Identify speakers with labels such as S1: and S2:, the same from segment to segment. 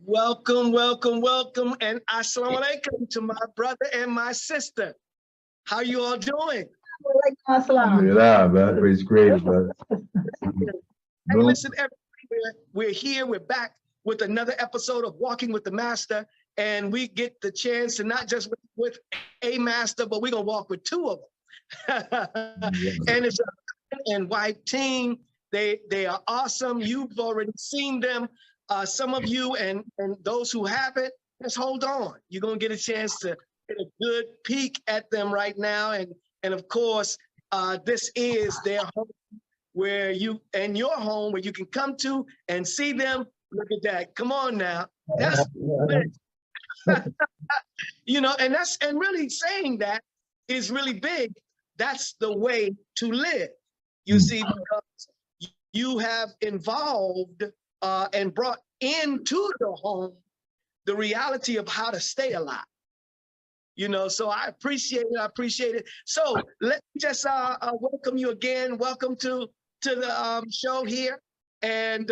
S1: Welcome, welcome, welcome, and assalamu alaikum to my brother and my sister. How you all doing?
S2: Alhamdulillah, it's great, brother.
S1: Hey, listen, everybody, we're here, we're back with another episode of Walking with the Master, and we get the chance to not just with a master, but we're gonna walk with two of them. And it's a husband and wife team. They are awesome. You've already seen them. Some of you and those who haven't, just hold on. You're gonna get a chance to get a good peek at them right now. And of course, this is their home where you and your home where you can come to and see them. Look at that. Come on now. That's you know, and really saying that is really big. That's the way to live. You see, because you have involved and brought into the home the reality of how to stay alive. You know, so I appreciate it. I appreciate it. So let me just welcome you again. Welcome to the show here. And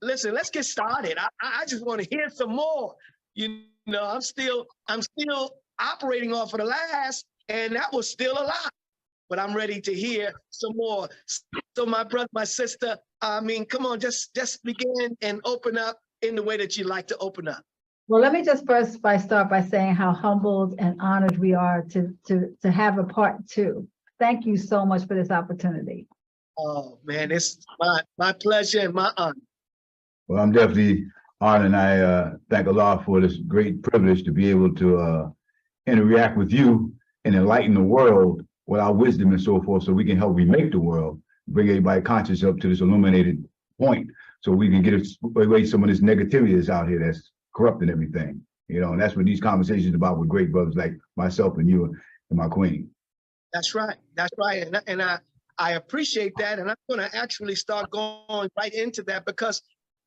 S1: listen, let's get started. I just want to hear some more. You know, I'm still operating off of the last, and that was still a lot. But I'm ready to hear some more. So my brother, my sister, I mean, come on, just begin and open up in the way that you like to open up.
S3: Well, let me just start by saying how humbled and honored we are to have a part two. Thank you so much for this opportunity.
S1: Oh man, it's my pleasure and my honor.
S2: Well, I'm definitely honored, and I thank Allah for this great privilege to be able to interact with you and enlighten the world with our wisdom and so forth, so we can help remake the world, bring everybody conscious up to this illuminated point, so we can get away some of this negativity that's out here that's corrupting everything. You know, and that's what these conversations about with great brothers like myself and you and my queen.
S1: That's right. That's right. And I appreciate that. And I'm going to actually start going right into that because,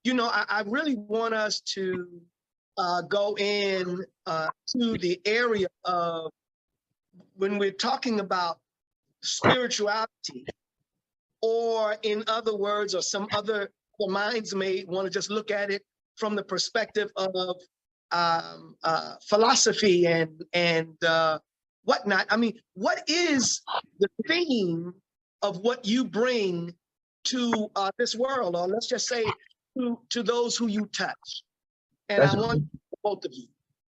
S1: you know, I really want us to go in to the area of when we're talking about spirituality, or in other words, or some other minds may want to just look at it from the perspective of philosophy and whatnot. I mean, what is the theme of what you bring to this world, or let's just say to those who you touch? And I want both of you.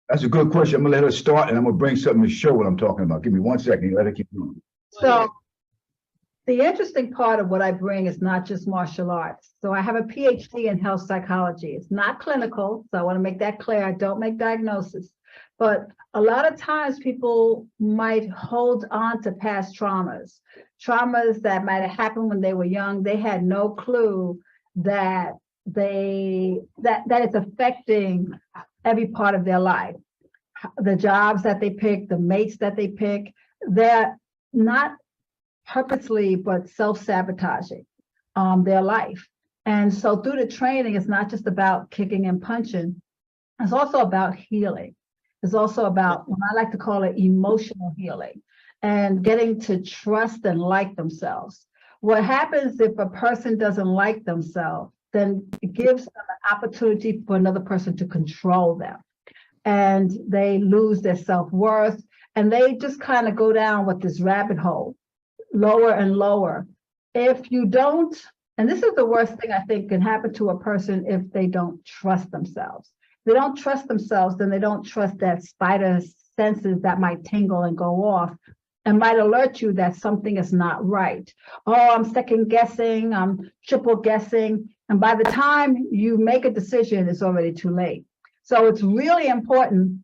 S2: That's a good question. I'm gonna let her start, and I'm gonna bring something to show what I'm talking about. Give me 1 second. Let her keep going.
S3: So the interesting part of what I bring is not just martial arts. So I have a PhD in health psychology. It's not clinical, so I want to make that clear. I don't make diagnosis. But a lot of times people might hold on to past traumas that might have happened when they were young. They had no clue that it's affecting every part of their life. The jobs that they pick, the mates that they pick, they're not purposely, but self-sabotaging their life. And so through the training, it's not just about kicking and punching. It's also about healing. It's also about, what I like to call it, emotional healing and getting to trust and like themselves. What happens if a person doesn't like themselves, then it gives them an opportunity for another person to control them. And they lose their self-worth, and they just kind of go down with this rabbit hole, lower and lower. If you don't, and this is the worst thing I think can happen to a person if they don't trust themselves. If they don't trust themselves, then they don't trust that spider senses that might tingle and go off and might alert you that something is not right. Oh, I'm second guessing, I'm triple guessing. And by the time you make a decision, it's already too late. So it's really important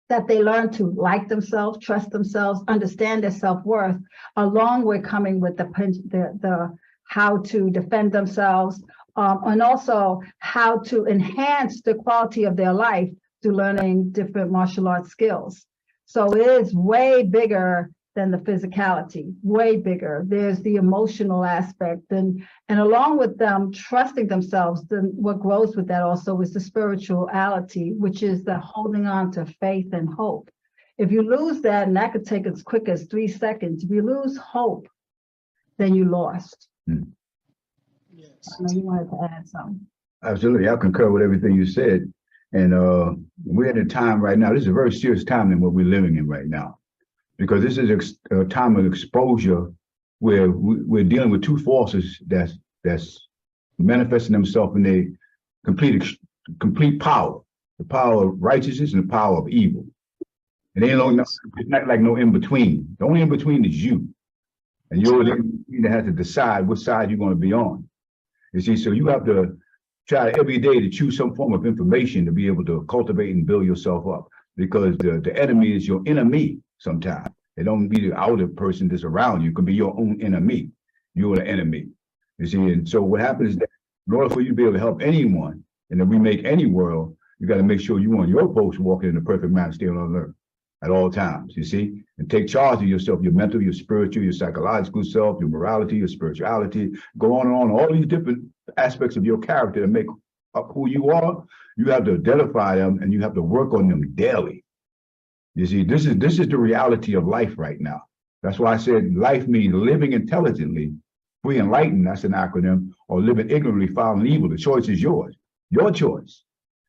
S3: that they learn to like themselves, trust themselves, understand their self-worth, along with coming with the how to defend themselves, and also how to enhance the quality of their life through learning different martial arts skills. So it is way bigger than the physicality, way bigger. There's the emotional aspect, and along with them trusting themselves, then what grows with that also is the spirituality, which is the holding on to faith and hope. If you lose that, and that could take as quick as 3 seconds, if you lose hope, then you lost.
S1: Yes.
S3: I know you wanted to add something.
S2: Absolutely, I concur with everything you said. And we're in a time right now, this is a very serious time in what we're living in right now, because this is a time of exposure where we're dealing with two forces that's manifesting themselves in their complete power, the power of righteousness and the power of evil. And it's not like no in-between. The only in-between is you. And you're the in-between that has to decide which side you're going to be on. You see, so you have to try every day to choose some form of information to be able to cultivate and build yourself up, because the enemy is your enemy sometimes. It don't be the outer person that's around you. It could be your own enemy. You're the enemy. You see, and so what happens is that in order for you to be able to help anyone and to remake any world, you got to make sure you on your post walking in the perfect manner, staying on alert at all times, you see, and take charge of yourself, your mental, your spiritual, your psychological self, your morality, your spirituality, go on and on, all these different aspects of your character to make up who you are. You have to identify them and you have to work on them daily. You see, this is the reality of life right now. That's why I said life means living intelligently, free enlightened, that's an acronym, or living ignorantly, following evil. The choice is yours, your choice.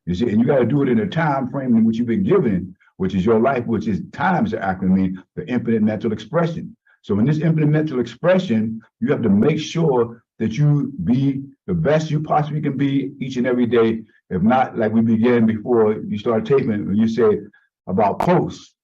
S2: You see, and you got to do it in a time frame in which you've been given, which is your life, which is time is the acronym, the infinite mental expression. So in this infinite mental expression, you have to make sure that you be the best you possibly can be each and every day. If not, like we began before you started taping, when you said about posts,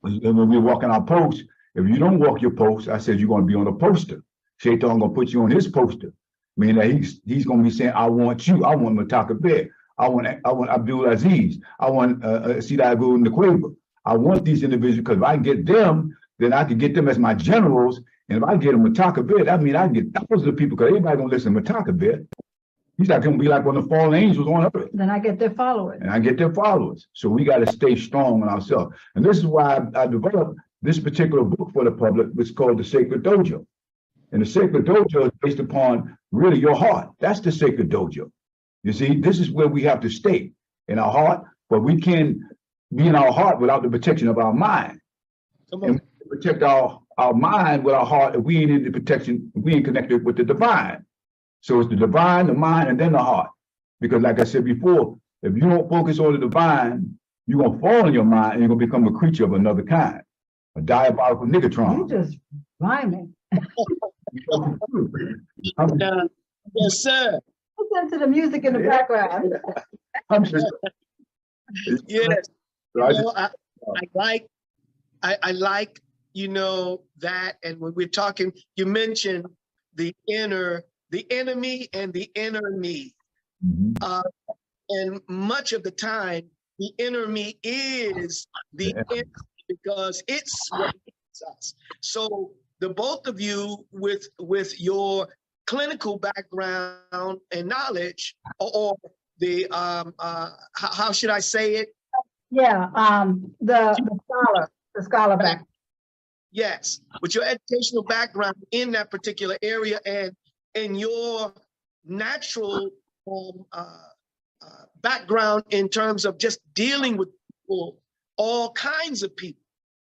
S2: when we're walking our posts, if you don't walk your post, I said you're going to be on a poster. Shaitan going to put you on his poster, meaning that he's going to be saying, I want you, I want Mutakkabir, I want Abdul Azziz, I want Sijo Mutakkabir. I want these individuals, because if I can get them, then I can get them as my generals. And if I get a Mutakkabir, that means I can get thousands of people, because everybody gonna listen to Mutakkabir. He's not gonna be like one of the fallen angels on earth.
S3: Then I get their followers.
S2: And I get their followers. So we got to stay strong on ourselves. And this is why I developed this particular book for the public, which is called The Sacred Dojo. And the Sacred Dojo is based upon really your heart. That's the Sacred Dojo. You see, this is where we have to stay, in our heart, but we can't be in our heart without the protection of our mind. And we protect our mind with our heart if we ain't in the protection, if we ain't connected with the divine. So it's the divine, the mind, and then the heart. Because like I said before, if you don't focus on the divine, you're going to fall in your mind and you're going to become a creature of another kind, a diabolical niggatron.
S3: You just rhyming.
S1: Yes, sir.
S3: Listen to the music in the background.
S2: I'm just,
S1: Yes.
S2: so
S1: I like, you know, that. And when we're talking, you mentioned the enemy and the inner me. And much of the time, the inner me is the enemy, because it's what makes us. So the both of you with your clinical background and knowledge, or the how should I say it?
S3: Yeah, the scholar background.
S1: Yes, with your educational background in that particular area and in your natural background in terms of just dealing with people, all kinds of people,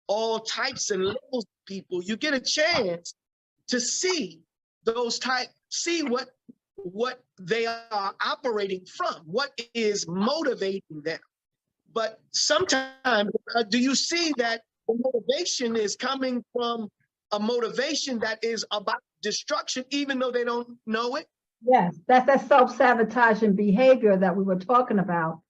S1: all types and levels of people, you get a chance to see those see what they are operating from, what is motivating them. But sometimes, do you see that the motivation is coming from a motivation that is about destruction, even though they don't know it?
S3: Yes, that's that self-sabotaging behavior that we were talking about.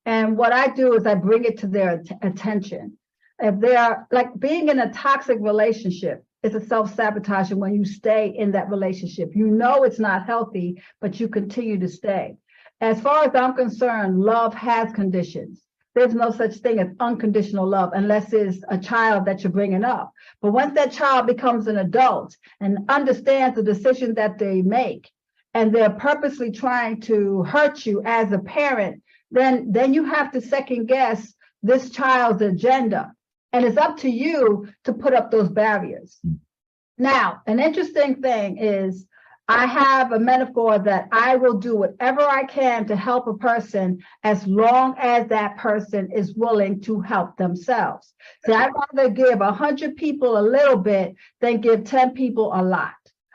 S3: And what I do is I bring it to their attention. If they are like being in a toxic relationship, it's a self-sabotaging when you stay in that relationship. You know it's not healthy, but you continue to stay. As far as I'm concerned, love has conditions. There's no such thing as unconditional love unless it's a child that you're bringing up. But once that child becomes an adult and understands the decision that they make, and they're purposely trying to hurt you as a parent, then you have to second guess this child's agenda. And it's up to you to put up those barriers. Now, an interesting thing is I have a metaphor that I will do whatever I can to help a person as long as that person is willing to help themselves. So I'd rather give 100 people a little bit than give 10 people a lot.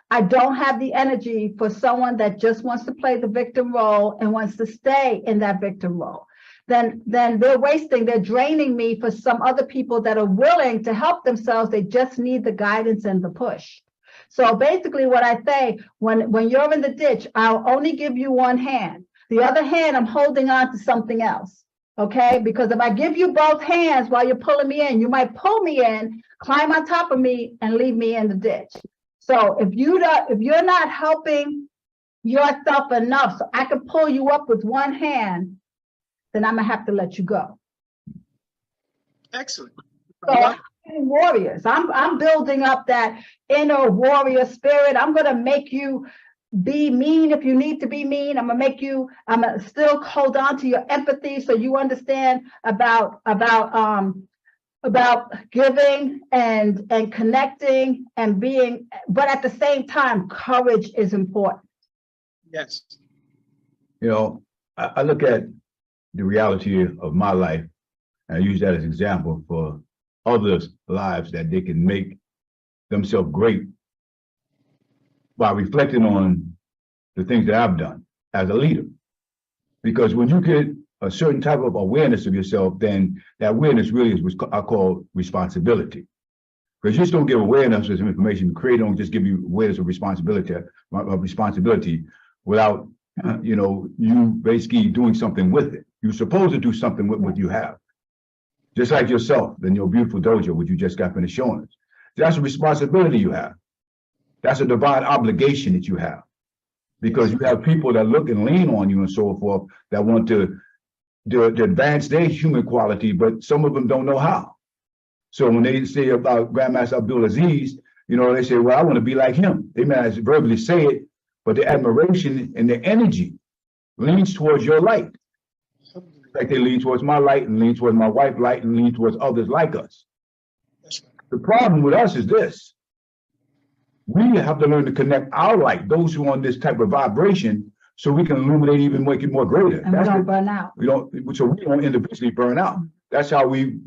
S3: I don't have the energy for someone that just wants to play the victim role and wants to stay in that victim role. then they're wasting, they're draining me for some other people that are willing to help themselves. They just need the guidance and the push. So basically what I say, when you're in the ditch, I'll only give you one hand. The other hand, I'm holding on to something else. Okay, because if I give you both hands while you're pulling me in, you might pull me in, climb on top of me, and leave me in the ditch. So if you're not helping yourself enough, so I can pull you up with one hand, then I'm gonna have to let you go.
S1: Excellent.
S3: So I'm warriors. I'm building up that inner warrior spirit. I'm gonna make you be mean if you need to be mean. I'm gonna still hold on to your empathy so you understand about giving and connecting and being, but at the same time, courage is important.
S1: Yes.
S2: You know, I look at the reality of my life, and I use that as an example for others' lives, that they can make themselves great by reflecting on the things that I've done as a leader. Because when you get a certain type of awareness of yourself, then that awareness really is what I call responsibility. Because you just don't give awareness of information. Create don't just give you awareness of responsibility without you basically doing something with it. You're supposed to do something with what you have. Just like yourself in your beautiful dojo, which you just got finished showing us. That's a responsibility you have. That's a divine obligation that you have. Because you have people that look and lean on you and so forth that want to advance their human quality, but some of them don't know how. So when they say about Grandmaster Abdul Azziz, they say, well, I want to be like him. They may not verbally say it, but the admiration and the energy leans towards your light. Like they lean towards my light and lean towards my wife's light and lean towards others like us. The problem with us is this. We have to learn to connect our light, those who are on this type of vibration, so we can illuminate even make it more greater.
S3: And we don't burn out.
S2: So we don't individually burn out. That's how we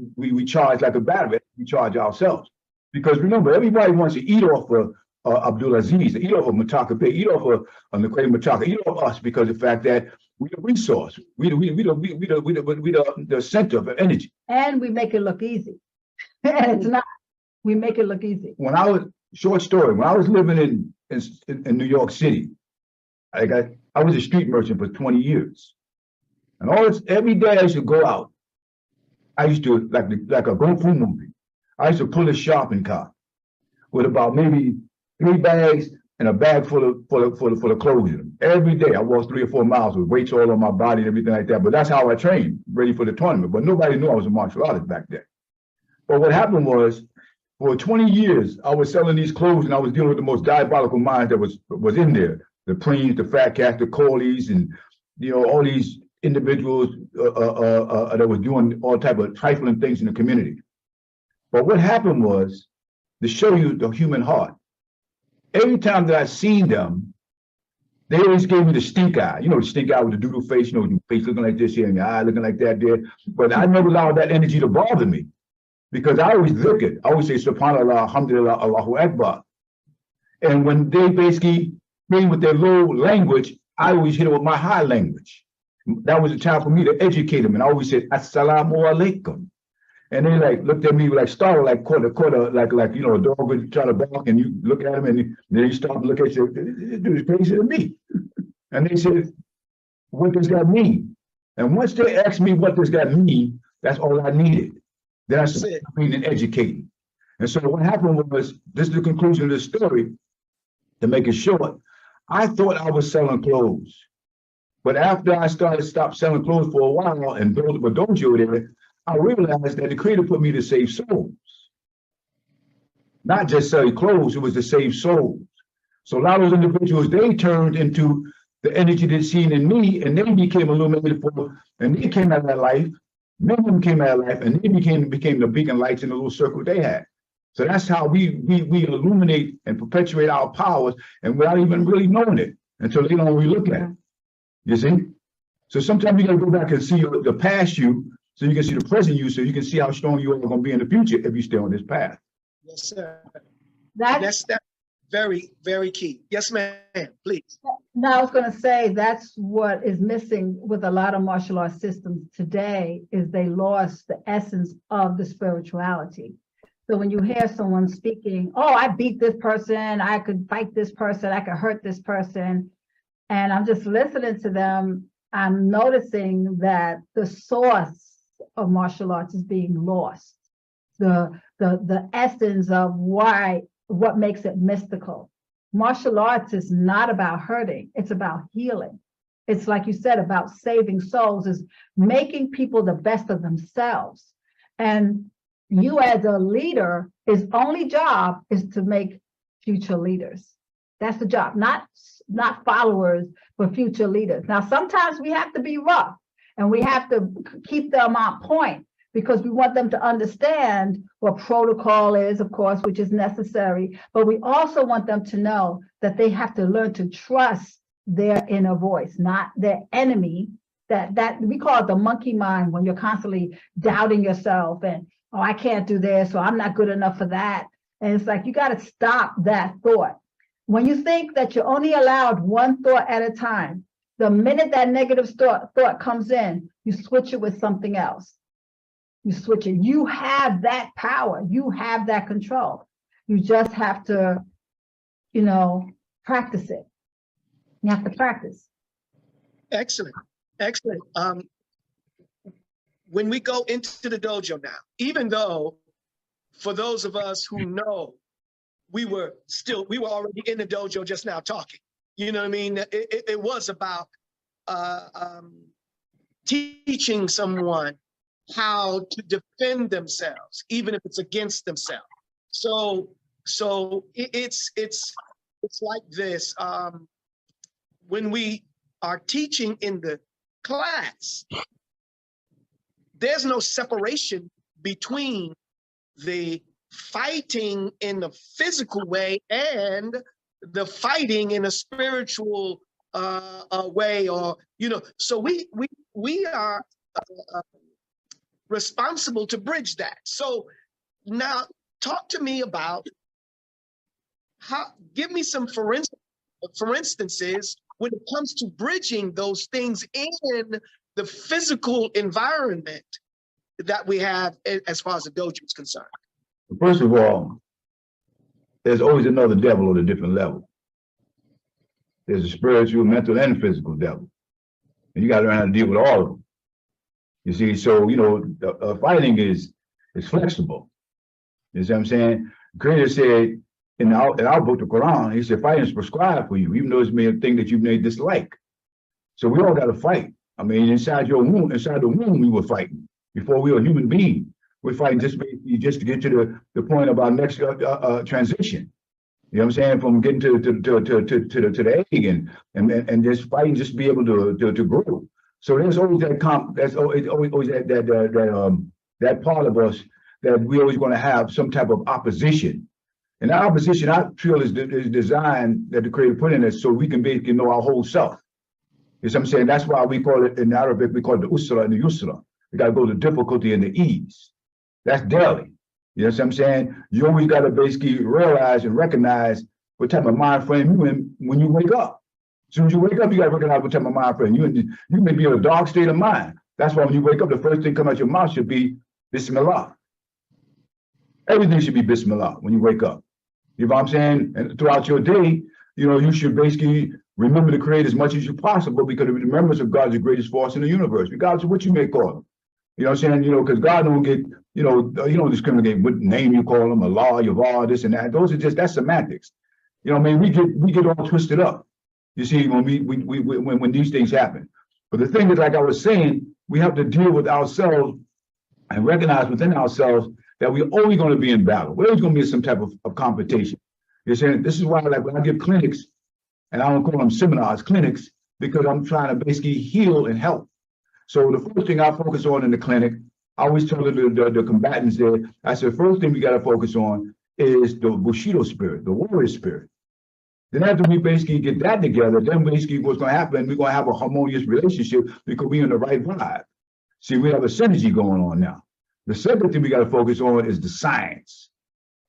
S2: charge like a battery. We charge ourselves. Because remember, everybody wants to eat off of Abdul Azziz, eat off of Mutakkabir, eat off of Naquay Mutaka, eat off us because of the fact that we're the resource. We the center of energy. And
S3: we make it look easy. And it's not. We make it look easy.
S2: Short story, when I was living in New York City, I was a street merchant for 20 years. And every day I used to go out. I used to, like a Kung Fu movie, I used to pull a shopping cart with about maybe 3 bags and a bag full of clothes in them. Every day I walked 3 or 4 miles with weights all on my body and everything like that. But that's how I trained, ready for the tournament. But nobody knew I was a martial artist back then. But what happened was, for 20 years, I was selling these clothes and I was dealing with the most diabolical minds that was in there. The Preens, the Fat Cats, the Corleys, and all these individuals that were doing all type of trifling things in the community. But what happened was, to show you the human heart, every time that I seen them, they always gave me the stink eye. The stink eye with the doodle face, your face looking like this here and your eye looking like that there. But I never allowed that energy to bother me. Because I always look at, I always say, SubhanAllah, Alhamdulillah, Allahu Akbar. And when they basically came with their low language, I always hit it with my high language. That was the time for me to educate them. And I always said, Assalamu alaikum. And they looked at me startled, like a dog would try to bark, and you look at them and then you start to look at you, this dude is crazy to me. And they said, what does that mean? And once they asked me what does that mean, that's all I needed. Then I started reading and educating. And so what happened was, this is the conclusion of the story, to make it short. I thought I was selling clothes. But after I stopped selling clothes for a while and built up a dojo there, I realized that the Creator put me to save souls. Not just selling clothes, it was to save souls. So a lot of those individuals, they turned into the energy they'd seen in me, and they became illuminated and they came out of that life. Many of them came out of life, and they became the beacon lights in the little circle they had. So that's how we illuminate and perpetuate our powers, and without even really knowing it until later on we look at it. You see? So sometimes you got to go back and see the past you, so you can see the present you, so you can see how strong you are going to be in the future if you stay on this path.
S1: Yes, sir.
S3: That's
S1: Very, very key. Yes, ma'am, please.
S3: Now, I was going to say that's what is missing with a lot of martial arts systems today is they lost the essence of the spirituality. So when you hear someone speaking, oh, I beat this person, I could fight this person, I could hurt this person, and I'm just listening to them, I'm noticing that the source of martial arts is being lost. The essence of what makes it mystical. Martial arts is not about hurting, it's about healing. It's like you said, about saving souls, is making people the best of themselves. And you as a leader, his only job is to make future leaders. That's the job, not followers, but future leaders. Now, sometimes we have to be rough and we have to keep them on point because we want them to understand what protocol is, of course, which is necessary, but we also want them to know that they have to learn to trust their inner voice, not their enemy, that we call it the monkey mind, when you're constantly doubting yourself and, oh, I can't do this, or I'm not good enough for that. And it's like, you got to stop that thought. When you think that you're only allowed one thought at a time, the minute that negative thought comes in, you switch it with something else. You switch it. You have that power. You have that control. You just have to, practice it. You have to practice.
S1: Excellent. Excellent. When we go into the dojo now, even though for those of us who know, we were already in the dojo just now talking, you know what I mean? It was about teaching someone how to defend themselves, even if it's against themselves. So it's like this. When we are teaching in the class, there's no separation between the fighting in the physical way and the fighting in a spiritual way, or so we are responsible to bridge that. So now talk to me about give me some for instances when it comes to bridging those things in the physical environment that we have as far as the dojo is concerned.
S2: First of all, there's always another devil at a different level. There's a spiritual, mental, and physical devil. And you got to learn how to deal with all of them. You see, so, fighting is flexible. You see what I'm saying? The Creator said in our book, the Quran, he said, fighting is prescribed for you, even though it's a thing that you may dislike. So we all got to fight. I mean, inside the womb, we were fighting before we were human beings. We're fighting just to get to the point of our next transition. You know what I'm saying? From getting to the egg and just fighting, just to be able to grow. So there's always that always that part of us that we always going to have some type of opposition. And that opposition, I feel, is designed that the Creator put in us so we can basically know our whole self. You know what I'm saying? That's why we call it in Arabic, we call it the usra and the yusra. We got to go to difficulty and the ease. That's daily. You know what I'm saying? You always got to basically realize and recognize what type of mind frame you're in when you wake up. As soon as you wake up, you got to recognize what type of mind frame you may be in a dark state of mind. That's why when you wake up, the first thing come out your mouth should be Bismillah. Everything should be Bismillah when you wake up. You know what I'm saying? And throughout your day, you should basically remember the Creator as much as you possible, because the remembrance of God is the greatest force in the universe, regardless of what you may call him. You know what I'm saying? Because God don't get, you don't discriminate what name you call him, Allah, Yavar, this and that. Those are that's semantics. You know what I mean? We get all twisted up. You see, when these things happen. But the thing is, like I was saying, we have to deal with ourselves and recognize within ourselves that we're always going to be in battle. We're always going to be in some type of competition. You're saying this is why, like when I give clinics, and I don't call them seminars, clinics, because I'm trying to basically heal and help. So the first thing I focus on in the clinic, I always tell the combatants there, I said, first thing we got to focus on is the Bushido spirit, the warrior spirit. Then after we basically get that together, then basically what's going to happen, we're going to have a harmonious relationship because we're in the right vibe. See, we have a synergy going on now. The second thing we got to focus on is the science.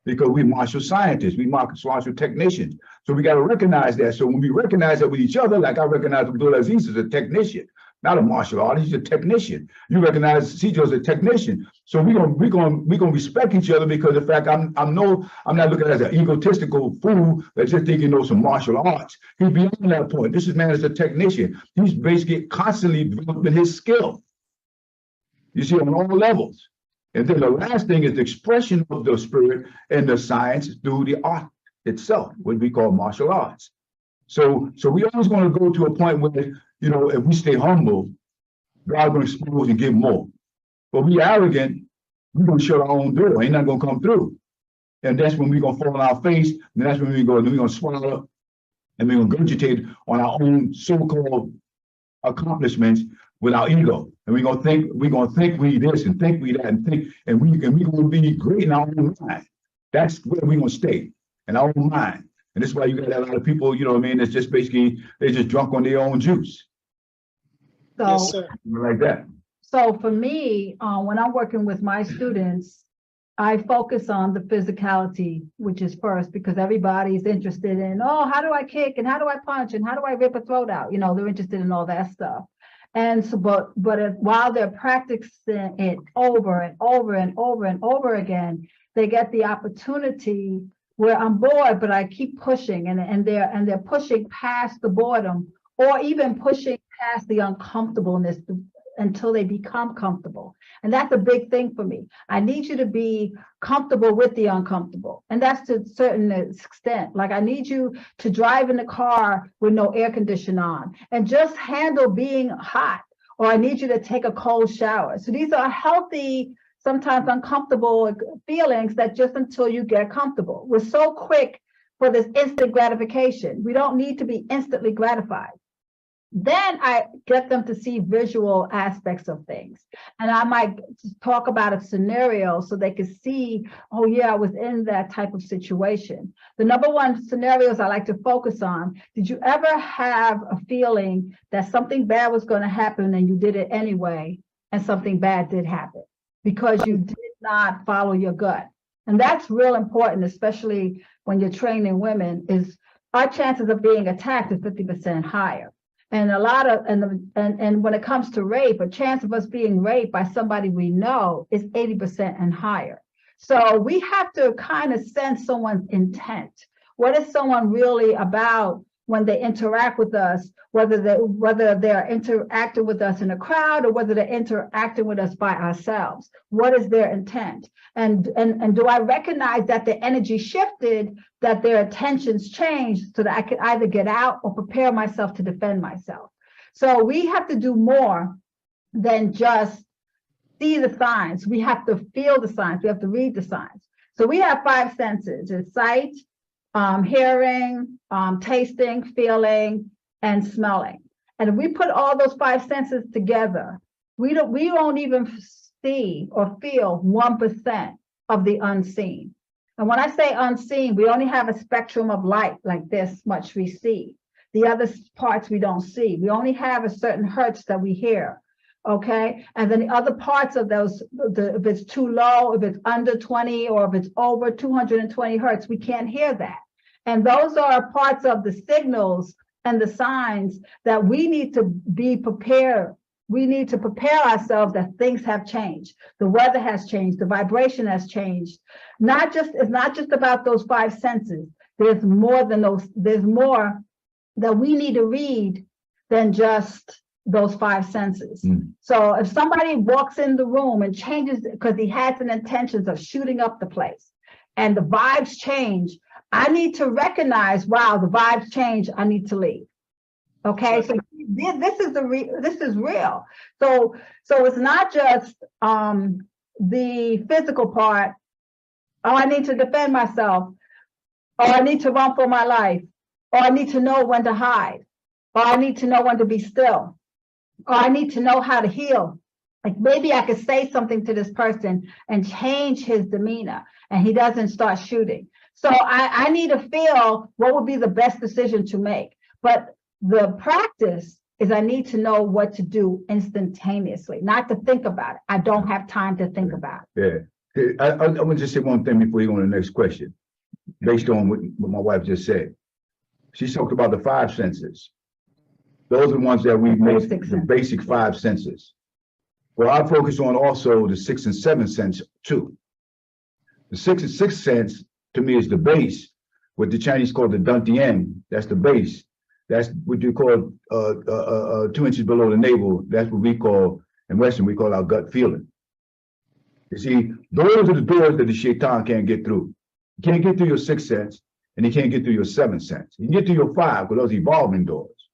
S2: because we're martial scientists, we martial technicians. So we got to recognize that. So when we recognize that with each other, like I recognize Abdul Azziz as a technician, not a martial artist, he's a technician. You recognize Sijo as a technician. So we're gonna respect each other because of the fact I'm not looking at it as an egotistical fool that just think he knows some martial arts. He's beyond that point. This man is a technician. He's basically constantly developing his skill. You see, on all levels. And then the last thing is the expression of the spirit and the science through the art itself, what we call martial arts. So we always going to go to a point where, you know, if we stay humble, God's going to expose and give more. But we arrogant, we're going to shut our own door. Ain't not going to come through. And that's when we're going to fall on our face. And that's when we're going to swallow and we're going to regurgitate on our own so-called accomplishments with our ego. And we're going to think we this and think we that and we're going to be great in our own mind. That's where we're going to stay, in our own mind. And that's why you got a lot of people, you know what I mean, that's just basically, they're just drunk on their own juice.
S3: So,
S1: Yes, sir.
S2: Like that.
S3: so for me, when I'm working with my students, I focus on the physicality, which is first, because everybody's interested in, oh, how do I kick and how do I punch and how do I rip a throat out? You know, they're interested in all that stuff. And so, but while they're practicing it over and over and over and over again, they get the opportunity where I'm bored, but I keep pushing and they're pushing past the boredom or even pushing past the uncomfortableness until they become comfortable. And that's a big thing for me. I need you to be comfortable with the uncomfortable. And that's to a certain extent. Like I need you to drive in the car with no air conditioning on and just handle being hot, or I need you to take a cold shower. So these are healthy, sometimes uncomfortable feelings that just until you get comfortable. We're so quick for this instant gratification. We don't need to be instantly gratified. Then I get them to see visual aspects of things. And I might talk about a scenario so they can see, oh yeah, I was in that type of situation. The number one scenarios I like to focus on, did you ever have a feeling that something bad was going to happen and you did it anyway, and something bad did happen because you did not follow your gut? And that's real important, especially when you're training women, is our chances of being attacked is 50% higher. And a lot of, and when it comes to rape, a chance of us being raped by somebody we know is 80% and higher. So we have to kind of sense someone's intent. What is someone really about when they interact with us, whether they're interacting with us in a crowd or whether they're interacting with us by ourselves? What is their intent? And do I recognize that the energy shifted, that their attentions changed so that I could either get out or prepare myself to defend myself? So we have to do more than just see the signs. We have to feel the signs. We have to read the signs. So we have 5 senses: it's sight, hearing, tasting, feeling, and smelling. And if we put all those 5 senses together, we won't even see or feel 1% of the unseen. And when I say unseen, we only have a spectrum of light like this much we see. The other parts we don't see. We only have a certain hertz that we hear. Okay, and then the other parts of those, if it's too low, if it's under 20, or if it's over 220 hertz, we can't hear that. And those are parts of the signals and the signs that we need to be prepared. We need to prepare ourselves that things have changed. The weather has changed. The vibration has changed. It's not just about those 5 senses. There's more than those. There's more that we need to read than just those 5 senses. So if somebody walks in the room and changes because he has an intentions of shooting up the place and the vibes change, I need to recognize, wow, the vibes change, I need to leave. Okay, so this is real. So it's not just the physical part. Oh, I need to defend myself. Oh, I need to run for my life. Oh, I need to know when to hide. Or I need to know when to be still. Or I need to know how to heal. Like maybe I could say something to this person and change his demeanor and he doesn't start shooting. So I need to feel what would be the best decision to make. But the practice is I need to know what to do instantaneously, not to think about it. I don't have time to think about it.
S2: Yeah. I want to just say one thing before you go on to the next question, based on what my wife just said. She talked about the 5 senses. Those are the ones that we make the basic 5 senses. Well, I focus on also the 6th and 7th sense too. The 6th and 6th sense to me is the base, what the Chinese call the dantian. That's the base. That's what you call 2 inches below the navel. That's what we call, in Western, we call our gut feeling. You see, those are the doors that the shaitan can't get through. You can't get through your 6th sense, and he can't get through your 7th sense. You can get through your 5 with those evolving doors.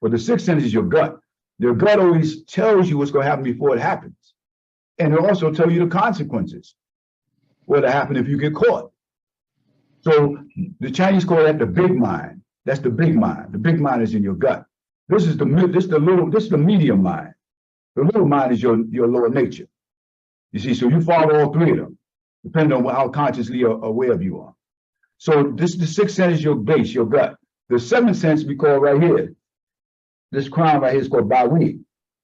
S2: But the 6th sense is your gut. Your gut always tells you what's going to happen before it happens. And it'll also tell you the consequences. What'll happen if you get caught. So the Chinese call that the big mind. That's the big mind. The big mind is in your gut. This is the medium mind. The little mind is your lower nature. You see, so you follow all 3 of them, depending on how consciously aware of you are. So the 6th sense is your base, your gut. The 7th sense we call right here. This crown right here is called Bawi.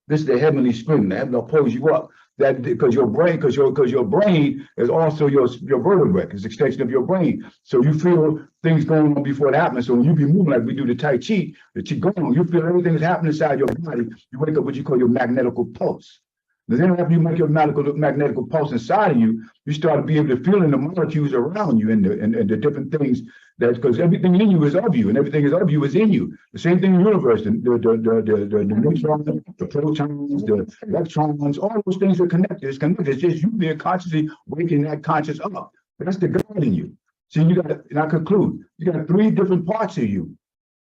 S2: This is the heavenly spring. The heaven will pulls you up. That because your brain is also your vertebrae. It's an extension of your brain. So you feel things going on before it happens. So when you be moving like we do the Tai Chi, the Qigong, you feel everything is happening inside your body. You wake up what you call your magnetical pulse. Then after you make your magnetical pulse inside of you, you start to be able to feel in the molecules around you and the different things that, because everything in you is of you and everything is of you is in you. The same thing in the universe, the neutrons, the protons, the electrons, all those things are connected. It's connected. It's just you being consciously waking that conscious up. That's the God in you. See, you got, and I conclude, you got 3 different parts of you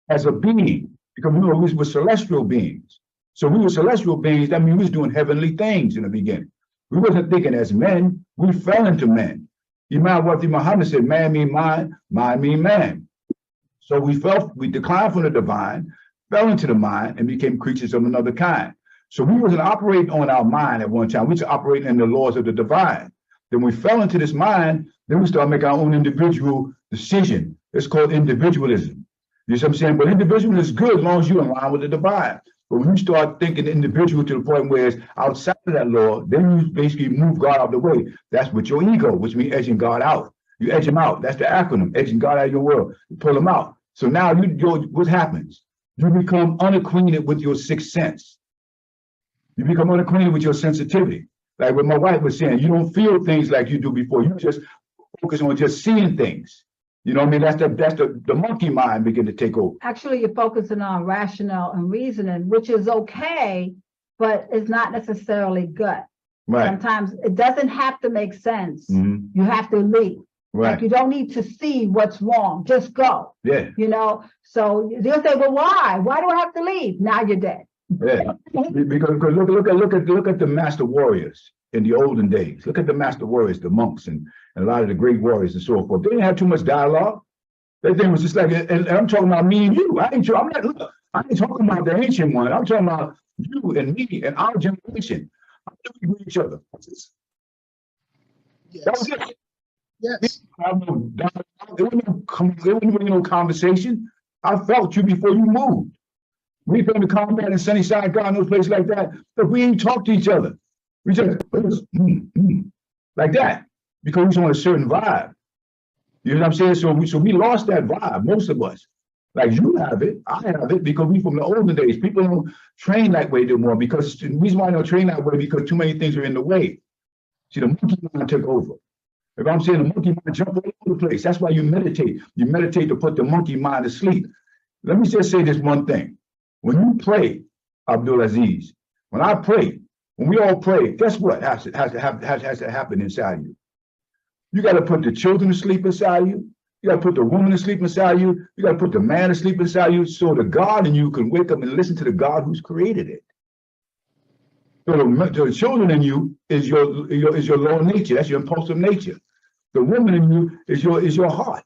S2: as a being, because we were celestial beings. So we were celestial beings, that means we was doing heavenly things in the beginning. We wasn't thinking as men, we fell into men. Imam Muhammad said, man mean mind, mind mean man. So we declined from the divine, fell into the mind, and became creatures of another kind. So we wasn't operating on our mind at one time, we was operating in the laws of the divine. Then we fell into this mind, then we started making our own individual decision. It's called individualism. You see what I'm saying? But individualism is good as long as you're in line with the divine. But when you start thinking individual to the point where it's outside of that law, then you basically move God out of the way. That's with your ego, which means edging God out. You edge him out. That's the acronym, edging God out of your world. You pull him out. So now what happens? You become unacquainted with your 6th sense. You become unacquainted with your sensitivity. Like what my wife was saying, you don't feel things like you do before. You just focus on just seeing things. You know what I mean? That's the monkey mind begin to take over.
S3: Actually, you're focusing on rationale and reasoning, which is okay, but it's not necessarily gut.
S2: Right.
S3: Sometimes it doesn't have to make sense.
S2: Mm-hmm.
S3: You have to leave.
S2: Right.
S3: Like you don't need to see what's wrong. Just go.
S2: Yeah.
S3: You know, so they'll say, well, why? Why do I have to leave? Now you're dead.
S2: Yeah. Because look at the master warriors in the olden days. Look at the master warriors, the monks and a lot of the great warriors and so forth. They didn't have too much dialogue. Their thing was just like, and I'm talking about me and you. I ain't talking about the ancient one. I'm talking about you and me and our generation. How do we greet each other?
S1: Yes.
S2: That was it.
S1: Yes.
S2: There wasn't no conversation. I felt you before you moved. We been to combat in Sunnyside, God, those places like that, but we ain't talk to each other. We just like that because we was on a certain vibe. You know what I'm saying? So we lost that vibe, most of us. Like you have it, I have it, because we from the olden days. People don't train that way anymore because the reason why they don't train that way because too many things are in the way. See, the monkey mind took over. If I'm saying the monkey mind jump all over the place, that's why you meditate. You meditate to put the monkey mind to sleep. Let me just say this one thing. When you pray, Abdul Azziz, when I pray, when we all pray, guess what has to happen inside you? You got to put the children to sleep inside you. You got to put the woman to sleep inside you. You got to put the man to sleep inside you so the God in you can wake up and listen to the God who's created it. So the children in you is your lower nature. That's your impulsive nature. The woman in you is your heart.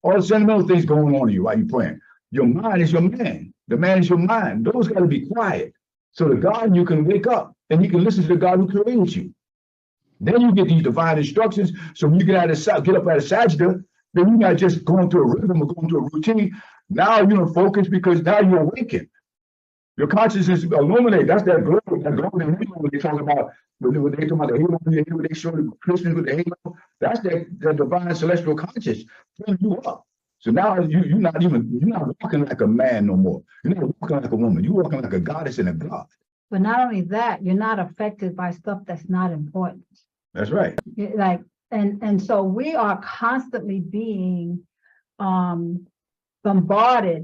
S2: All the sentimental things going on in you while you're praying. Your mind is your man. The man is your mind. Those got to be quiet. So the God in you can wake up and you can listen to the God who created you. Then you get these divine instructions. So when you get up out of sajda, then you're not just going through a rhythm or going through a routine. Now you're focused because now you're awakened. Your consciousness is illuminated. That's that glow that golden halo when they talk about when they talk about the halo, when they show the Christians with the halo, that's the divine celestial conscious filling you up. So now you're not walking like a man no more. You're not walking like a woman. You're walking like a goddess and a god.
S3: But not only that, you're not affected by stuff that's not important.
S2: That's right.
S3: Like, and so we are constantly being bombarded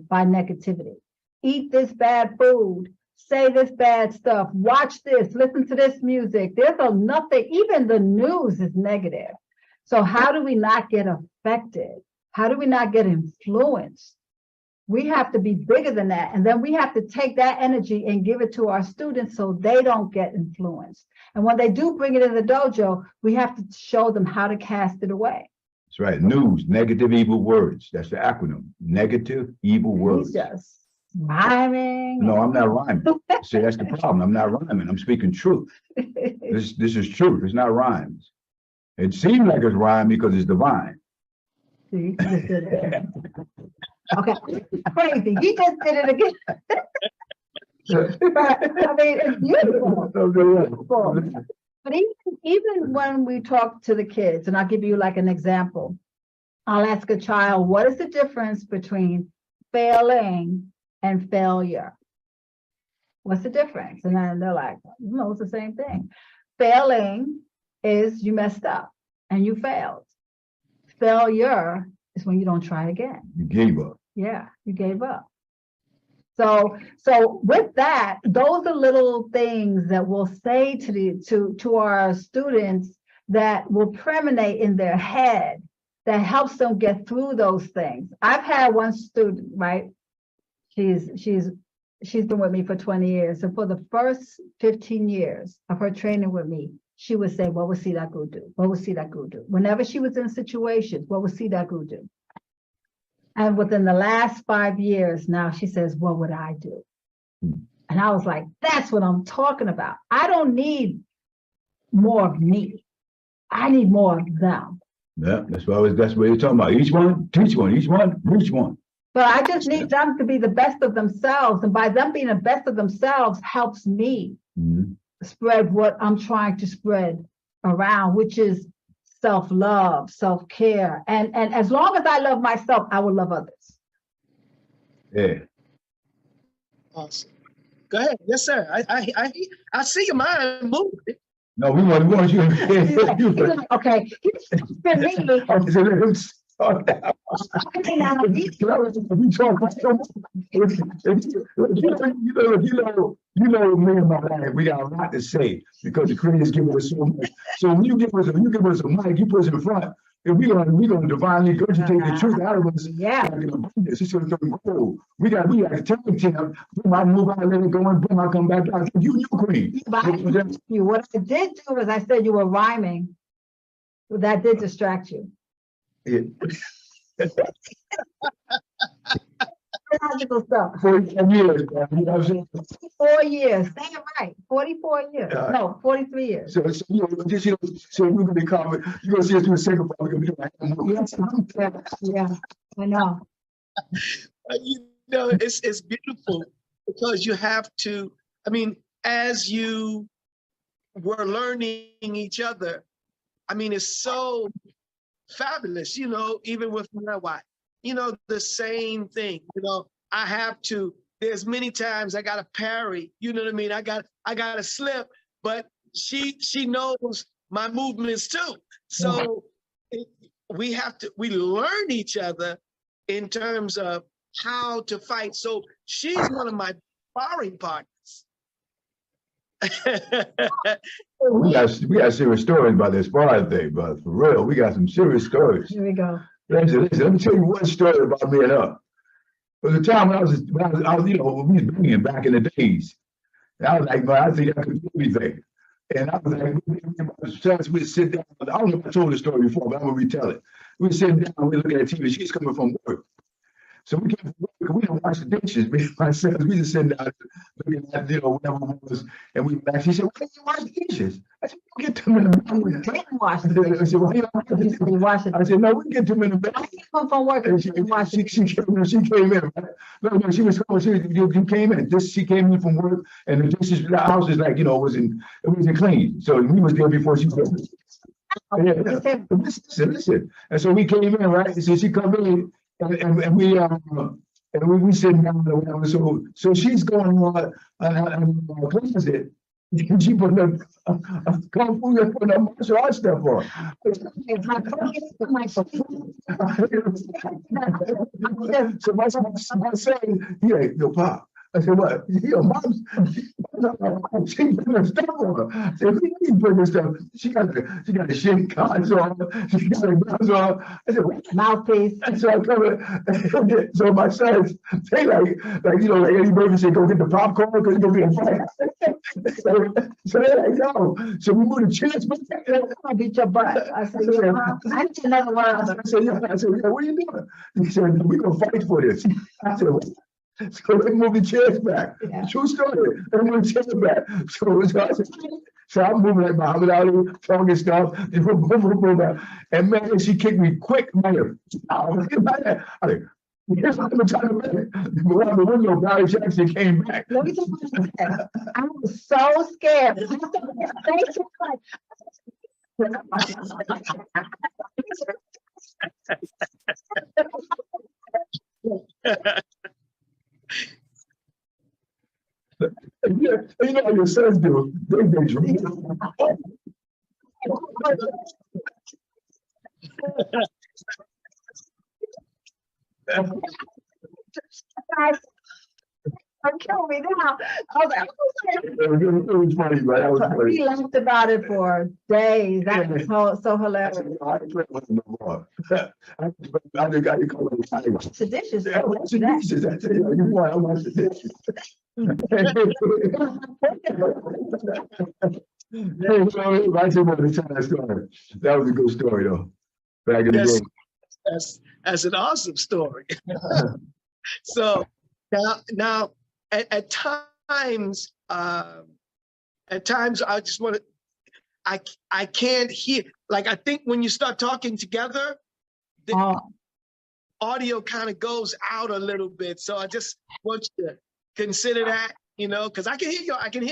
S3: by negativity. Eat this bad food, say this bad stuff, watch this, listen to this music. There's nothing, even the news is negative. So how do we not get affected? How do we not get influenced? We have to be bigger than that. And then we have to take that energy and give it to our students so they don't get influenced. And when they do bring it in the dojo, we have to show them how to cast it away.
S2: That's right. News, negative, evil words. That's the acronym. Negative, evil words.
S3: He's just rhyming.
S2: No, I'm not rhyming. See, that's the problem. I'm not rhyming. I'm speaking truth. This is truth. It's not rhymes. It seems like it's rhyme because it's divine.
S3: See, he just did it. Okay, crazy. He just did it again. I mean, it's beautiful. But even when we talk to the kids, and I'll give you like an example, I'll ask a child, what is the difference between failing and failure? What's the difference? And then they're like, no, it's the same thing. Failing is you messed up and you failed. Failure is when you don't try again.
S2: You gave up.
S3: Yeah, you gave up. So with that, those are little things that we'll say to our students that will permeate in their head that helps them get through those things. I've had one student, right? She's been with me for 20 years. And for the first 15 years of her training with me, she would say, what would see that guru do? What would see that guru do? Whenever she was in situations, what would see that guru do? And within the last 5 years now, she says, what would I do? And I was like, that's what I'm talking about. I don't need more of me. I need more of them.
S2: Yeah, that's what you're talking about. Each one, teach one, each one, reach one.
S3: But I just need them to be the best of themselves. And by them being the best of themselves helps me spread what I'm trying to spread around, which is self-love, self-care. And as long as I love myself, I will love others.
S2: Yeah.
S1: Awesome. Go ahead. Yes, sir. I see your mind moving.
S2: No, we want you.
S3: Okay. Okay, now,
S2: You know, me and my wife, we got a lot to say because the creators give us so much. So when you give us a mic, you put us in front, and we're gonna divinely regurgitate the truth out of us.
S3: Yeah.
S2: It's gonna go. We got to tell them, I move out, let it go, and boom, I come back out. You queen.
S3: What I did do was I said you were rhyming. That did distract you.
S2: Yeah.
S3: Logical stuff.
S2: 44 years, man. You know what I'm saying?
S3: 4 years. Say it right. 44 years. No, 43 years.
S2: So we're gonna be calm. You're gonna see us do the second part. We're gonna be like,
S3: Yeah, I know.
S1: You know, it's beautiful because you have to, I mean, as you were learning each other, I mean, it's so fabulous, you know, even with my wife, you know, the same thing, you know, I have to, there's many times I got to parry, you know what I mean? I got to slip, but she knows my movements too. So we learn each other in terms of how to fight. So she's one of my sparring partners.
S2: we got serious stories about this sparring thing, but for real, we got some serious stories.
S3: Here we go.
S2: Listen, let me tell you one story about me and her. There was a time when I was, you know, when we was banging back in the days. And I was like, man, I think I could do anything. And I was like, we'd sit down. I don't know if I told the story before, but I'm gonna retell it. We'd sit down, we'd look at TV. She's coming from work. So we came from work, we didn't wash the dishes. Me and my sons, we just sitting down looking at, whatever it was, and we laughed. He said, "Why didn't you wash the dishes?" I said, "We'll get them in the back."
S3: Didn't wash
S2: I
S3: the
S2: said, "Why you don't wash the dishes?"
S3: wash it.
S2: I said, "No, we can get them in the back."
S3: I come from work
S2: And
S3: and
S2: she,
S3: didn't wash
S2: she,
S3: it.
S2: she came in. She came in. No, she was. You came in. She came in from work, and the dishes. The house is like wasn't clean. So we was there before she came. Yeah. Listen. And so we came in, right? So she come in, and we sitting down or whatever. So she's going on closet. And she put a kung fu and put a martial arts stuff on. So my son, yo, Pop. I said, "What?" Yo, Mom's, she put her stuff on. I said, "What do you mean put her stuff?" She got the shin guards on. She got the gloves on. I said, "What?"
S3: Mouthpiece.
S2: So I come in, so my sons, they like Eddie Murphy said, "Go get the popcorn because it's gonna be a fight." So they're like, "No." So we moved the chairs back.
S3: I'll beat your butt. I said, I didn't another word.
S2: I said, "Yeah." "What are you doing?" He said, "We're gonna fight for this." I said, "What?" So they moved the chairs back.
S3: Yeah.
S2: True story. They moved the chairs back. So I'm moving like Muhammad Ali, talking stuff. And man, she kicked me quick, man. I was like, here's what I'm trying to make. But out the window, Barry Jackson came back.
S3: Let me tell you something. I was so scared.
S2: You know how your sons do. They drink.
S3: Kill me now. I was like,
S2: It was funny, but that was funny.
S3: we laughed about it for days. That was so hilarious.
S2: I didn't with him no more. I just got you calling me.
S3: The dishes.
S2: I watch the dishes. I tell you, you want, I watch the dishes. I just wanted to tell that story. That was a good story, though. Back in the day.
S1: That's an awesome story. So now at times I just want to, I can't hear, like, I think when you start talking together, the audio kind of goes out a little bit. So I just want you to consider that, because I can hear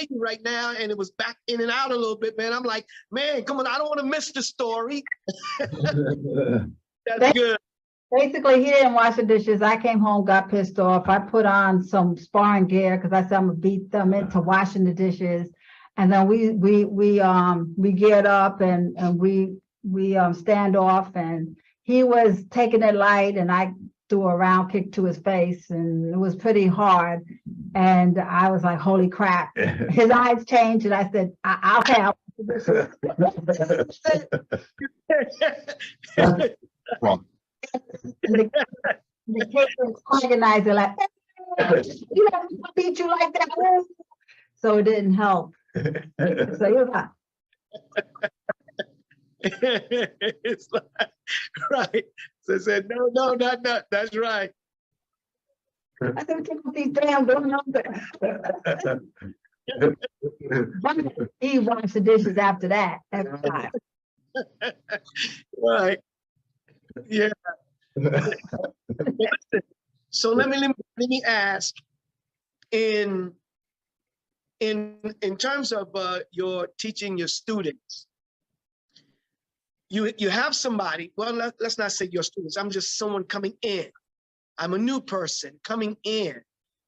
S1: you right now, and it was back in and out a little bit, man. I'm like, man, come on, I don't want to miss the story. That's good.
S3: Basically, he didn't wash the dishes. I came home, got pissed off. I put on some sparring gear because I said I'm gonna beat them into washing the dishes. And then we geared up and we stand off, and he was taking it light, and I threw a round kick to his face, and it was pretty hard. And I was like, "Holy crap!" His eyes changed, and I said, "Okay, I'll wash the dishes." The kid was organizing like, "You know, beat you like that." So it didn't help. So he was like,
S1: it's like, right. So I said, no, not that's right.
S3: I said, "Take off these damn donuts." He washed the dishes after that. Every time.
S1: Right. Yeah. So let me ask, in terms of your teaching your students, you have somebody, well, let's not say your students, I'm just someone coming in. I'm a new person coming in.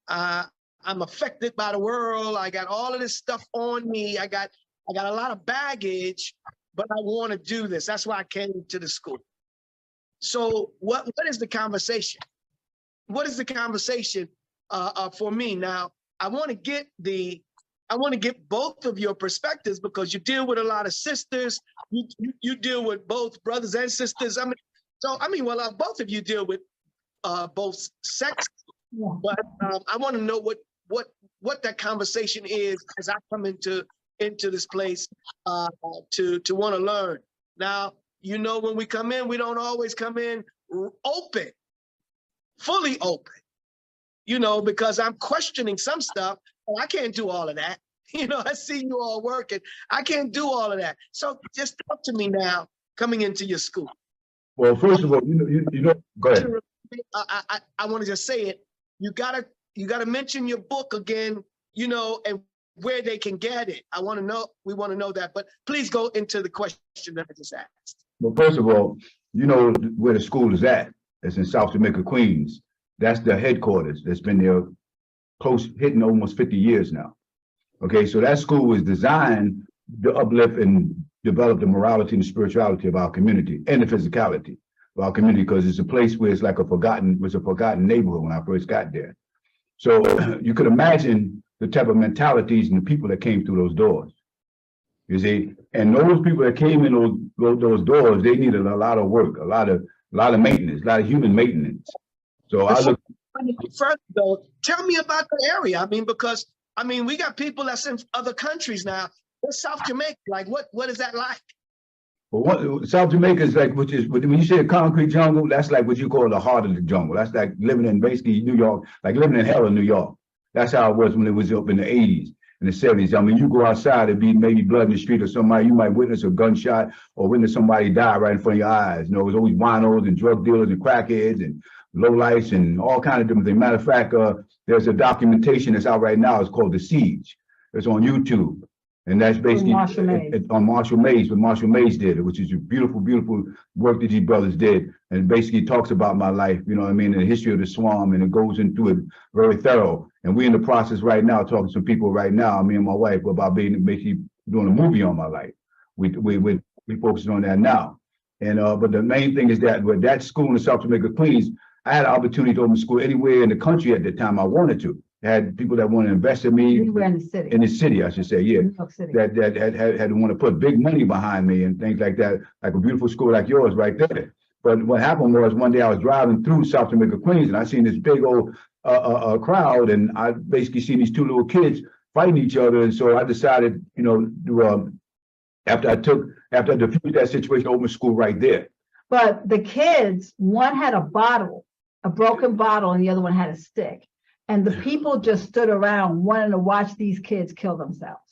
S1: I'm affected by the world. I got all of this stuff on me. I got a lot of baggage, but I want to do this. That's why I came to the school. So what is the conversation? What is the conversation for me? Now, I want to get both of your perspectives, because you deal with a lot of sisters. You deal with both brothers and sisters. Well, both of you deal with both sexes.
S3: Yeah.
S1: But I want to know what that conversation is as I come into this place to want to learn. Now, when we come in, we don't always come in open. fully open, because I'm questioning some stuff. Oh, I can't do all of that. I see you all working. I can't do all of that. So just talk to me now, coming into your school.
S2: Well, first of all, go ahead.
S1: I want to just say it. You gotta mention your book again, and where they can get it. We want to know that, but please go into the question that I just asked.
S2: Well, first of all, you know where the school is at. It's in South Jamaica, Queens. That's the headquarters. That's been there hitting almost 50 years now. Okay, so that school was designed to uplift and develop the morality and spirituality of our community and the physicality of our community, because it's a place where it's like a forgotten neighborhood when I first got there. So you could imagine the type of mentalities and the people that came through those doors. You see, and those people that came in those doors, they needed a lot of work, a lot of maintenance, a lot of human maintenance. So I look
S1: further though. Tell me about the area. Because we got people that's in other countries now. What's South Jamaica like? What is that like?
S2: Well, South Jamaica is like, when you say a concrete jungle, that's like what you call the heart of the jungle. That's like living in basically New York, like living in hell in New York. That's how it was when it was up in the 80s and the 70s. You go outside, it'd be maybe blood in the street or somebody, you might witness a gunshot or witness somebody die right in front of your eyes. It was always winos and drug dealers and crackheads and lowlifes and all kinds of different things. Matter of fact, there's a documentation that's out right now. It's called The Siege. It's on YouTube. And that's basically on Marshall Mays, what Marshall Mays did, which is a beautiful, beautiful work that these brothers did. And basically talks about my life, and the history of the Swam, and it goes into it very thorough. And we're in the process right now, talking to some people right now, me and my wife, about basically doing a movie on my life. We focusing on that now. And but the main thing is that with that school in South Jamaica, Queens, I had an opportunity to open school anywhere in the country at the time I wanted to. I had people that want to invest in me.
S3: You were in the city.
S2: In the city, I should say, yeah.
S3: New York City.
S2: That had want to put big money behind me and things like that, like a beautiful school like yours right there. But what happened was one day I was driving through South Jamaica, Queens, and I seen this big old crowd, and I basically seen these two little kids fighting each other. And so I decided, after I diffused that situation, open school right there.
S3: But the kids, one had a broken bottle, and the other one had a stick. And the people just stood around wanting to watch these kids kill themselves.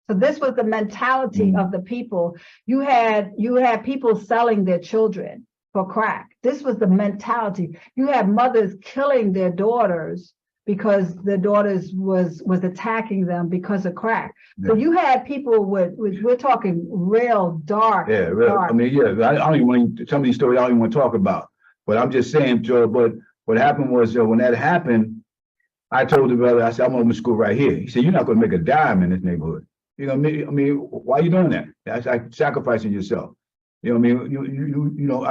S3: So this was the mentality of the people. You had people selling their children for crack. This was the mentality. You had mothers killing their daughters because their daughters was attacking them because of crack. Yeah. So you had people we're talking real dark.
S2: Yeah, real. Dark. I don't even want some of these stories I don't even want to talk about. But I'm just saying, Joe. But what happened was when that happened, I told the brother, I said, I'm going to open school right here. He said, you're not going to make a dime in this neighborhood. Why are you doing that? That's like sacrificing yourself. I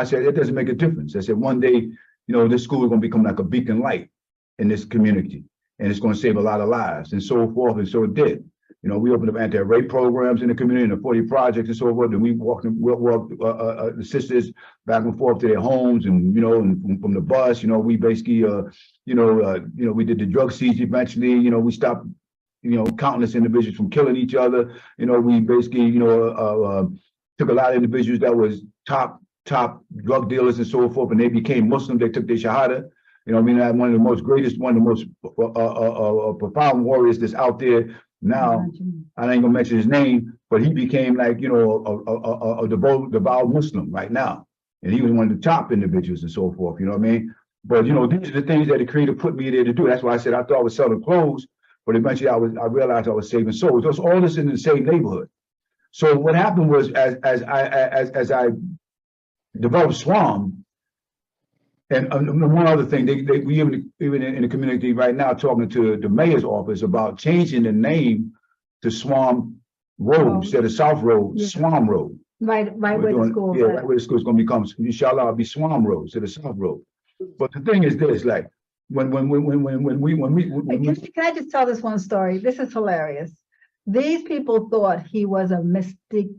S2: said, it doesn't make a difference. I said, one day, this school is going to become like a beacon light in this community, and it's going to save a lot of lives, and so forth. And so it did. We opened up anti-rape programs in the community, and the 40 projects and so forth. And we walked the sisters back and forth to their homes, and and from the bus. We basically, we did the drug siege eventually. We stopped, countless individuals from killing each other. We basically, took a lot of individuals that was top drug dealers and so forth, and they became Muslim. They took their shahada. One of the most profound warriors that's out there. Now, I ain't gonna mention his name, but he became like, a devout Muslim right now. And he was one of the top individuals and so forth, But, these are the things that the Creator put me there to do. That's why I said I thought I was selling clothes, but eventually I realized I was saving souls. That's all this in the same neighborhood. So what happened was as I developed Swam, and one other thing, we even in the community right now talking to the mayor's office about changing the name to Swam Road instead of South Road, Swam Road.
S3: Right where the school.
S2: Yeah, right where the school is going to become. Inshallah, it'll be Swam Road instead of South Road. But the thing is this, like when we.
S3: Can I just tell this one story? This is hilarious. These people thought he was a mystic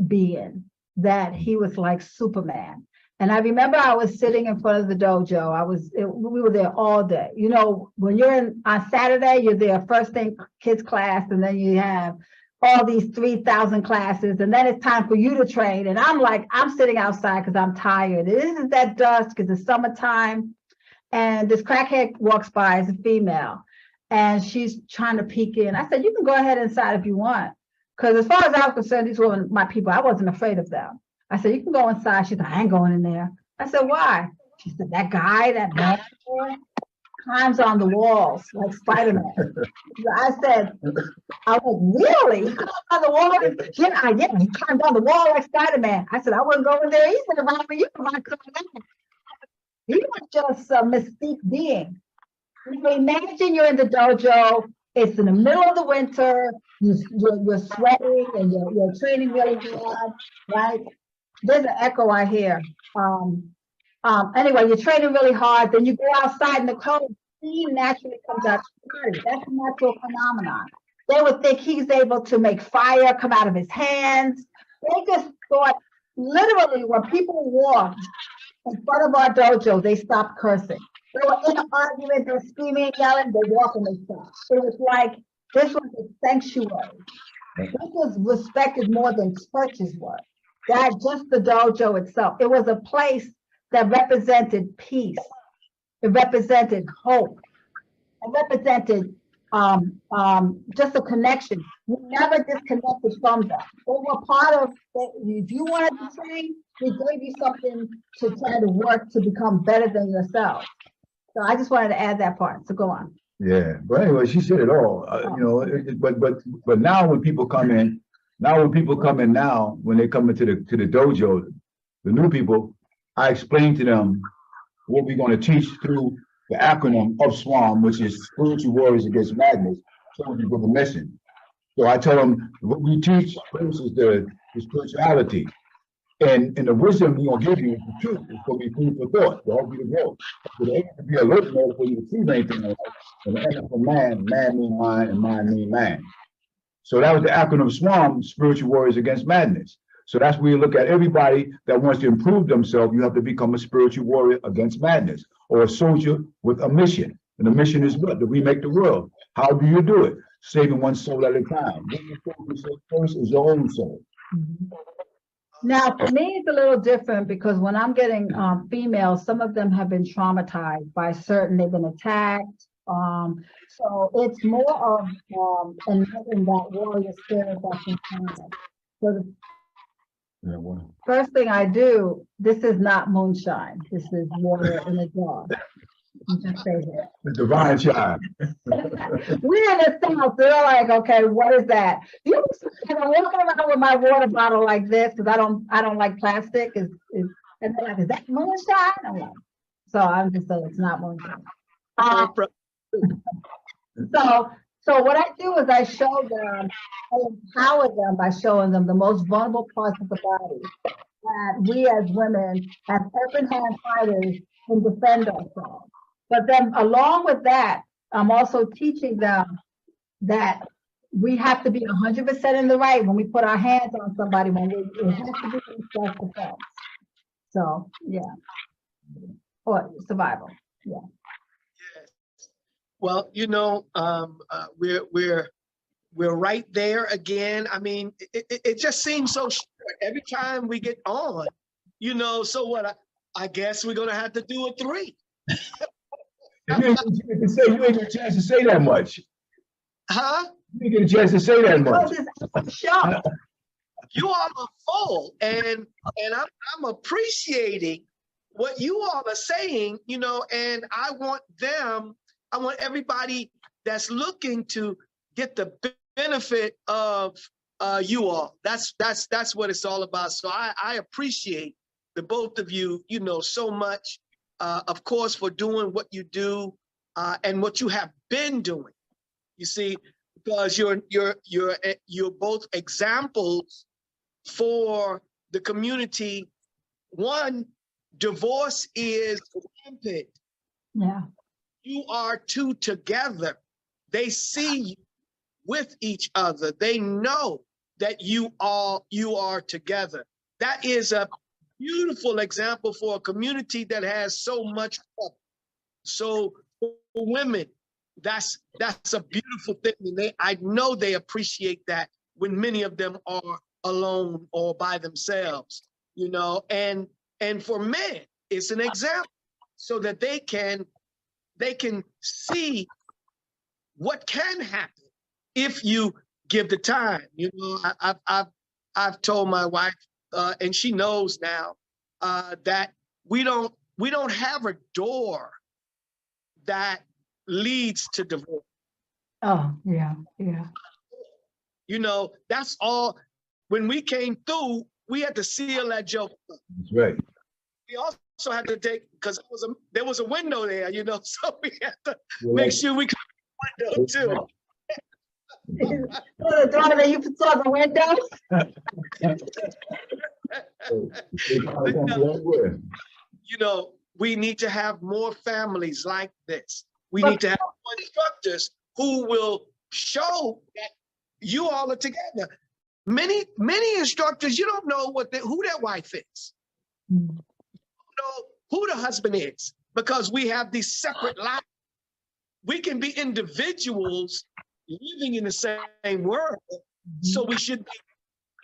S3: being, that he was like Superman. And I remember I was sitting in front of the dojo. We were there all day. When you're on Saturday, you're there first thing kids class, and then you have all these 3,000 classes, and then it's time for you to train. And I'm sitting outside because I'm tired. It isn't that dusk, it's the summertime. and this crackhead walks by as a female, and she's trying to peek in. I said, you can go ahead inside if you want. Because as far as I was concerned, these were my people. I wasn't afraid of them. I said, you can go inside. She said, I ain't going in there. I said, why? She said, that guy, that man climbs on the walls like Spider-Man. I said, I was really? He climbed on the wall? Yeah, he climbed on the wall like Spider-Man. I said, I wouldn't go in there either if I were you. He was just a mystique being. Imagine you're in the dojo, it's in the middle of the winter, you're sweating and you're training really hard, right? There's an echo I hear. Anyway, you're training really hard, then you go outside and the cold steam naturally comes out your body. That's a natural phenomenon. They would think he's able to make fire come out of his hands. They just thought, literally, when people walked in front of our dojo, they stopped cursing. They were in an argument, they were screaming, yelling, they walk and they stop. It was like, this was a sanctuary. This was respected more than churches were. That just the dojo itself. It was a place that represented peace. It represented hope. It represented just a connection. We never disconnected from them. They were part of, if you wanted to train, we gave you something to try to work to become better than yourself. So I just wanted to add that part. So go on.
S2: Yeah, but anyway, she said it all. But now when people come in, when they come into the dojo, the new people, I explain to them what we're going to teach through the acronym of SWAM, which is Spiritual Warriors Against Madness, Soldiers with a Mission. So I tell them what we teach first is the spirituality. And the wisdom we're going to give you is the truth. It's going to be food for thought to help you to grow. So the aim is to be alert in order for you to achieve anything in life. And the end for man mean mind, and mind mean man. So that was the acronym SWAM, Spiritual Warriors Against Madness. So that's where you look at everybody that wants to improve themselves. You have to become a spiritual warrior against madness, or a soldier with a mission. And the mission is what? To remake the world. How do you do it? Saving one soul at a time. What you focus on first is your own soul.
S3: Now, for me, it's a little different because when I'm getting females, some of them have been traumatized by they've been attacked. So it's more of in that warrior spirit that's in us. So the first thing I do, this is not moonshine. This is water in a jar. Just say that.
S2: The divine child.
S3: We're in the South, they're like, okay, what is that? You know, I'm walking around with my water bottle like this because I don't like plastic. And they're like, is that moonshine? I'm like, so I'm just saying it's not moonshine. So what I do is I show them, I empower them by showing them the most vulnerable parts of the body that we as women, as open hand fighters, can defend ourselves. But then along with that, I'm also teaching them that we have to be 100% in the right when we put our hands on somebody, it has to be in self-defense. So, yeah. Or survival, yeah.
S1: Well, you know, we're right there again. I mean, it just seems so short every time we get on, you know. So what? I guess we're gonna have to do a 3.
S2: You ain't get a chance to say that much.
S1: Huh?
S2: You didn't get a chance to say that much.
S1: You all are full, and I'm appreciating what you all are saying, you know, and I want everybody that's looking to get the benefit of you all. That's what it's all about. So I appreciate the both of you, you know, so much, of course, for doing what you do and what you have been doing. You see, because you're both examples for the community. One, divorce is rampant.
S3: Yeah.
S1: You are two together. They see you with each other. They know that you are together. That is a beautiful example for a community that has so much hope. So for women, that's a beautiful thing. And I know they appreciate that when many of them are alone or by themselves, you know, and for men, it's an example so that they can they can see what can happen if you give the time. You know, I've told my wife, and she knows now, that we don't have a door that leads to divorce.
S3: Oh, yeah, yeah.
S1: You know, that's all. When we came through, we had to seal that joke up.
S2: That's right.
S1: We also had to take, because there was a window there, you know, so we had to
S2: You're
S1: make
S2: right.
S1: sure we could window too.
S3: So the door that you saw the window?
S1: You know, we need to have more families like this. We
S3: But-
S1: need to have more instructors who will show that you all are together. Many instructors, you don't know who their wife is. You know who the husband is, because we have these separate lives. We can be individuals living in the same world, so we should be,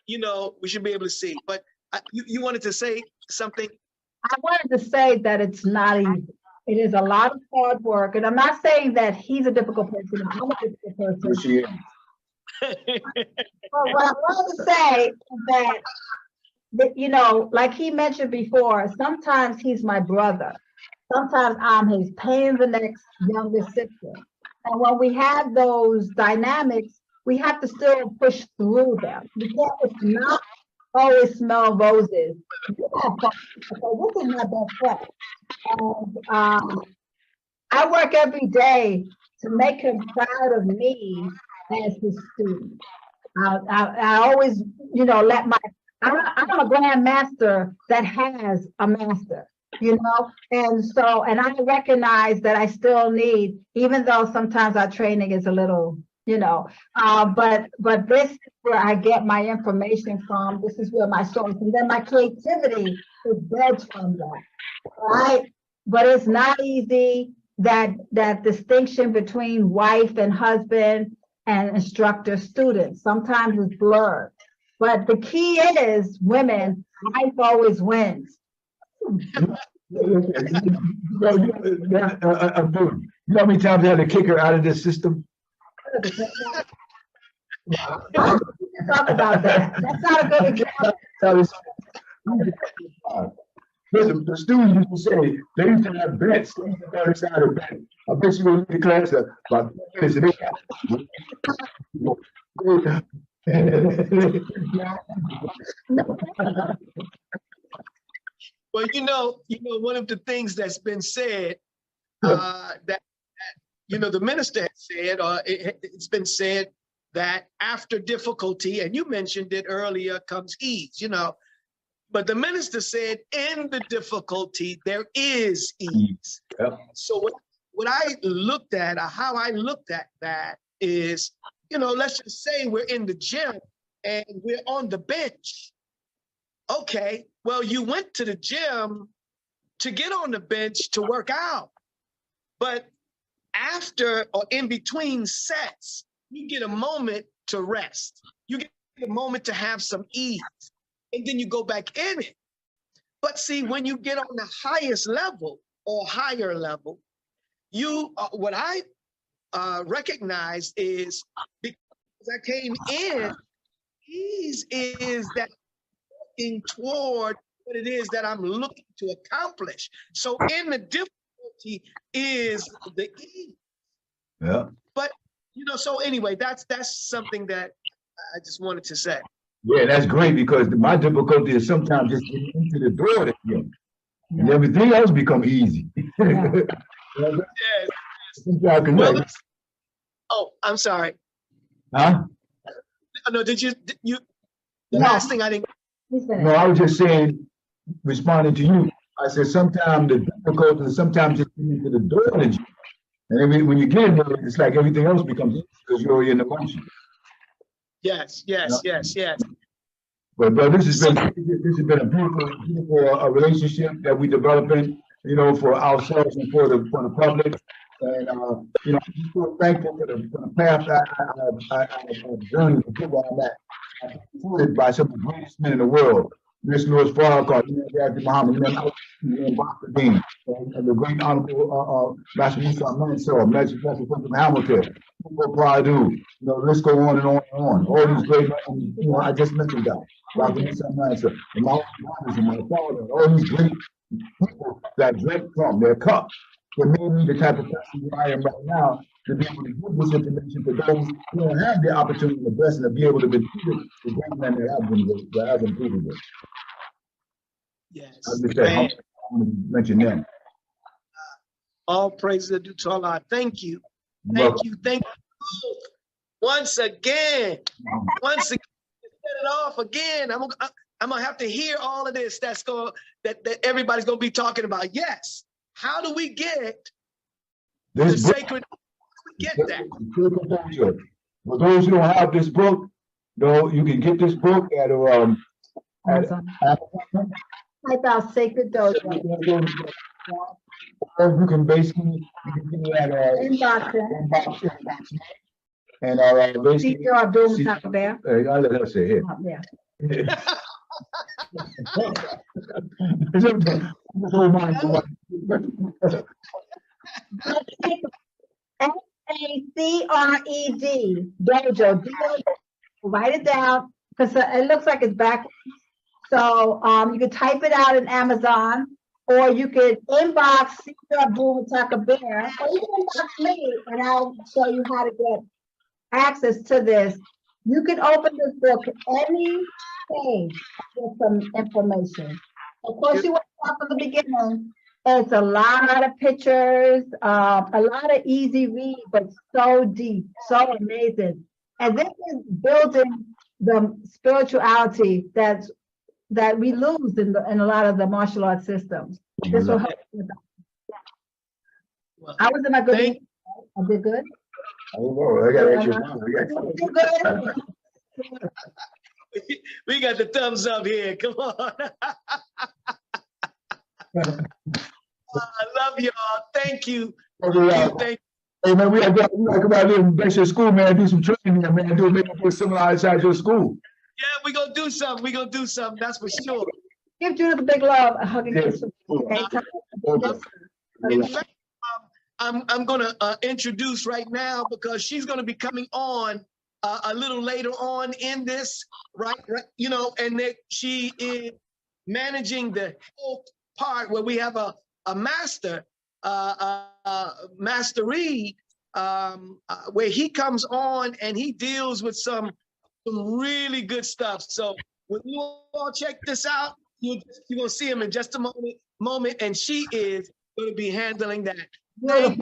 S1: you know, we should be able to see. But you wanted to say something?
S3: I wanted to say that it's not easy. It is a lot of hard work, and I'm not saying that he's a difficult person. I'm a difficult person. But what I wanted to say is that, you know, like he mentioned before, sometimes he's my brother. Sometimes I'm his pain in the neck younger sister. And when we have those dynamics, we have to still push through them. We can't not always smell roses. You have fun. Okay, this is my best friend. And I work every day to make him proud of me as his student. I always, you know, I'm a grandmaster that has a master, you know, and I recognize that I still need, even though sometimes our training is a little, you know, but this is where I get my information from. This is where my source, and then my creativity is built from that, right? But it's not easy. That distinction between wife and husband and instructor student sometimes is blurred. But the key is women, wife always wins.
S2: Abdul, you know how many times I had to kick her out of this system?
S3: Talk about that. That's not a good example.
S2: Listen, the students used to say, they used to have bets, they used to go inside a bet. I bet you will leave the class at about 10 minutes.
S1: Well, you know, one of the things that's been said, that you know, the minister has said, or it's been said that after difficulty, and you mentioned it earlier, comes ease, you know. But the minister said, in the difficulty, there is ease.
S2: Yep.
S1: So what I looked at, or how I looked at that is, you know, let's just say we're in the gym and we're on the bench. Okay, well, you went to the gym to get on the bench to work out. But after or in between sets, you get a moment to rest. You get a moment to have some ease. And then you go back in it. But see, when you get on the highest level or higher level, you what I recognize is, because I came in, ease is that looking toward what it is that I'm looking to accomplish. So in the difficulty is the ease.
S2: Yeah.
S1: But you know, so anyway, that's something that I just wanted to say.
S2: Yeah, that's great, because my difficulty is sometimes just getting into the door of the gym. And everything else become easy.
S3: Yeah.
S1: Yes. Well, oh, I'm sorry.
S2: Huh?
S1: No, the
S3: No.
S1: last thing I didn't.
S2: No, I was just saying, responding to you, I said sometimes the difficulty is sometimes just getting into the door of the gym. And then when you get in there, it's like everything else becomes easy because you're already in the motion.
S1: Yes.
S2: But this has been a beautiful relationship that we developing, you know, for ourselves and for the public. And you know, I'm so thankful for the path I've journeyed to get where I'm at. I'm supported by some of the greatest men in the world. This Lord's father called Master Abdul Muhammad, the great honorable Master Musa Master Hamilton, Purdue, let's go on and on and on. All these great, I just mentioned that. Dr. Musa Mansa, and my brothers and my father, and all these great people that drank from their cup that made me the type of person I am right now, to be able to give this information to those who don't have the opportunity, the blessing to be able to be treated the great men that have been treated with.
S1: Yes.
S2: I just said, I want to mention them.
S1: All praise to Allah. Thank you. Thank you. Thank you. Once again, set it off again. I'm gonna have to hear all of this. That everybody's gonna be talking about. Yes. How do we get the sacred? How do we get that?
S2: For those who don't have this book, though, you can get this book at
S3: Amazon. Type out Sacred Dojo.
S2: Or you can basically get it at
S3: Inbox.
S2: And basically
S3: Sijo Abdul Muttakkabir.
S2: I'll let her say it.
S3: Yeah. SACRED Dojo. Write it down because it looks like it's backwards. So you could type it out in Amazon, or you could inbox Sijo Abdul Muttakkabir, or you can inbox me and I'll show you how to get access to this. You can open this book any page with some information. Of course, you want to start from the beginning. It's a lot of pictures, a lot of easy read, but so deep, so amazing. And this is building the spirituality that we lose in a lot of the martial arts systems. This will help with that.
S1: Well,
S3: I was in a good. I did good.
S2: I don't know. I got to
S1: We got the thumbs up here. Come on. I love y'all. Thank you. Thank you.
S2: Hey man, we gotta come out here and back to school, man. Do some training, man. Do similar outside your school.
S1: Yeah, we're gonna do something. We're gonna do something. That's for sure.
S3: Give Judith a big love, a hug and kiss.
S1: In fact, I'm gonna introduce right now because she's gonna be coming on a little later on in this, right? And she is managing the whole part where we have a master, Master Reed, where he comes on and he deals with some really good stuff. So when you all check this out, you're gonna see him in just a moment, and she is gonna be handling that. Thank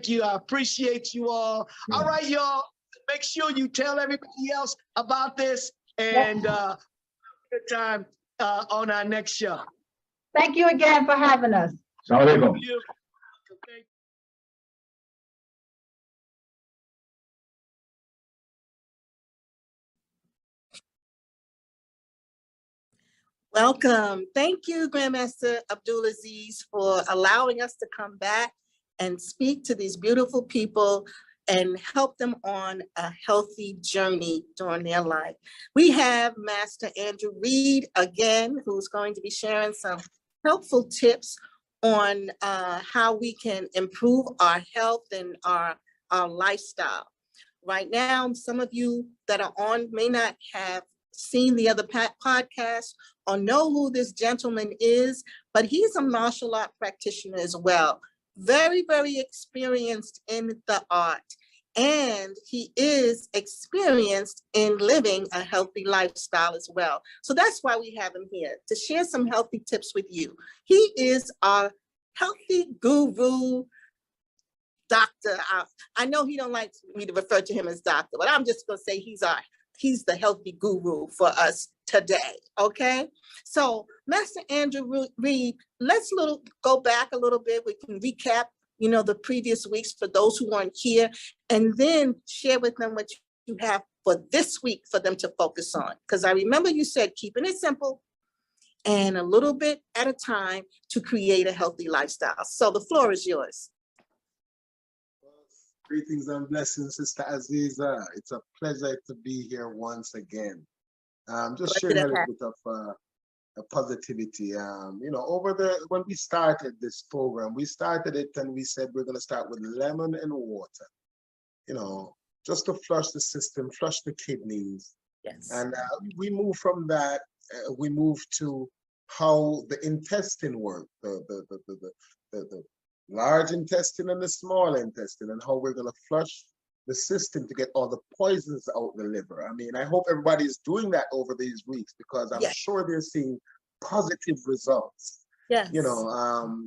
S1: you. I appreciate you all. All right, y'all. Make sure you tell everybody else about this, and good time on our next show.
S3: Thank you again for having us.
S2: Assalamu alaikum.
S4: Welcome. Thank you, Grandmaster Abdul Azziz, for allowing us to come back and speak to these beautiful people and help them on a healthy journey during their life. We have Master Andrew Reed again, who's going to be sharing some helpful tips on how we can improve our health and our lifestyle. Right now, some of you that are on may not have seen the other podcast or know who this gentleman is, but he's a martial art practitioner as well. Very, very experienced in the art. And he is experienced in living a healthy lifestyle as well. So that's why we have him here, to share some healthy tips with you. He is our healthy guru, doctor. I know he don't like me to refer to him as doctor, but I'm just gonna say he's the healthy guru for us today, okay? So Master Andrew Reed, let's go back a little bit. We can recap, the previous weeks for those who weren't here, and then share with them what you have for this week for them to focus on. Because I remember you said keeping it simple and a little bit at a time to create a healthy lifestyle. So the floor is yours.
S5: Greetings and blessings, Sister Aziza. It's a pleasure to be here once again. Just
S4: Glad
S5: sharing a
S4: that
S5: little
S4: happened.
S5: bit of positivity. Over when we started this program, we started it and we said we're going to start with lemon and water, just to flush the system, flush the kidneys.
S4: Yes.
S5: And we moved from that, we moved to how the intestine works, the large intestine and the small intestine, and how we're going to flush the system to get all the poisons out the liver. I mean, I hope everybody is doing that over these weeks, because I'm
S4: Yes.
S5: sure they're seeing positive results.
S4: Yes.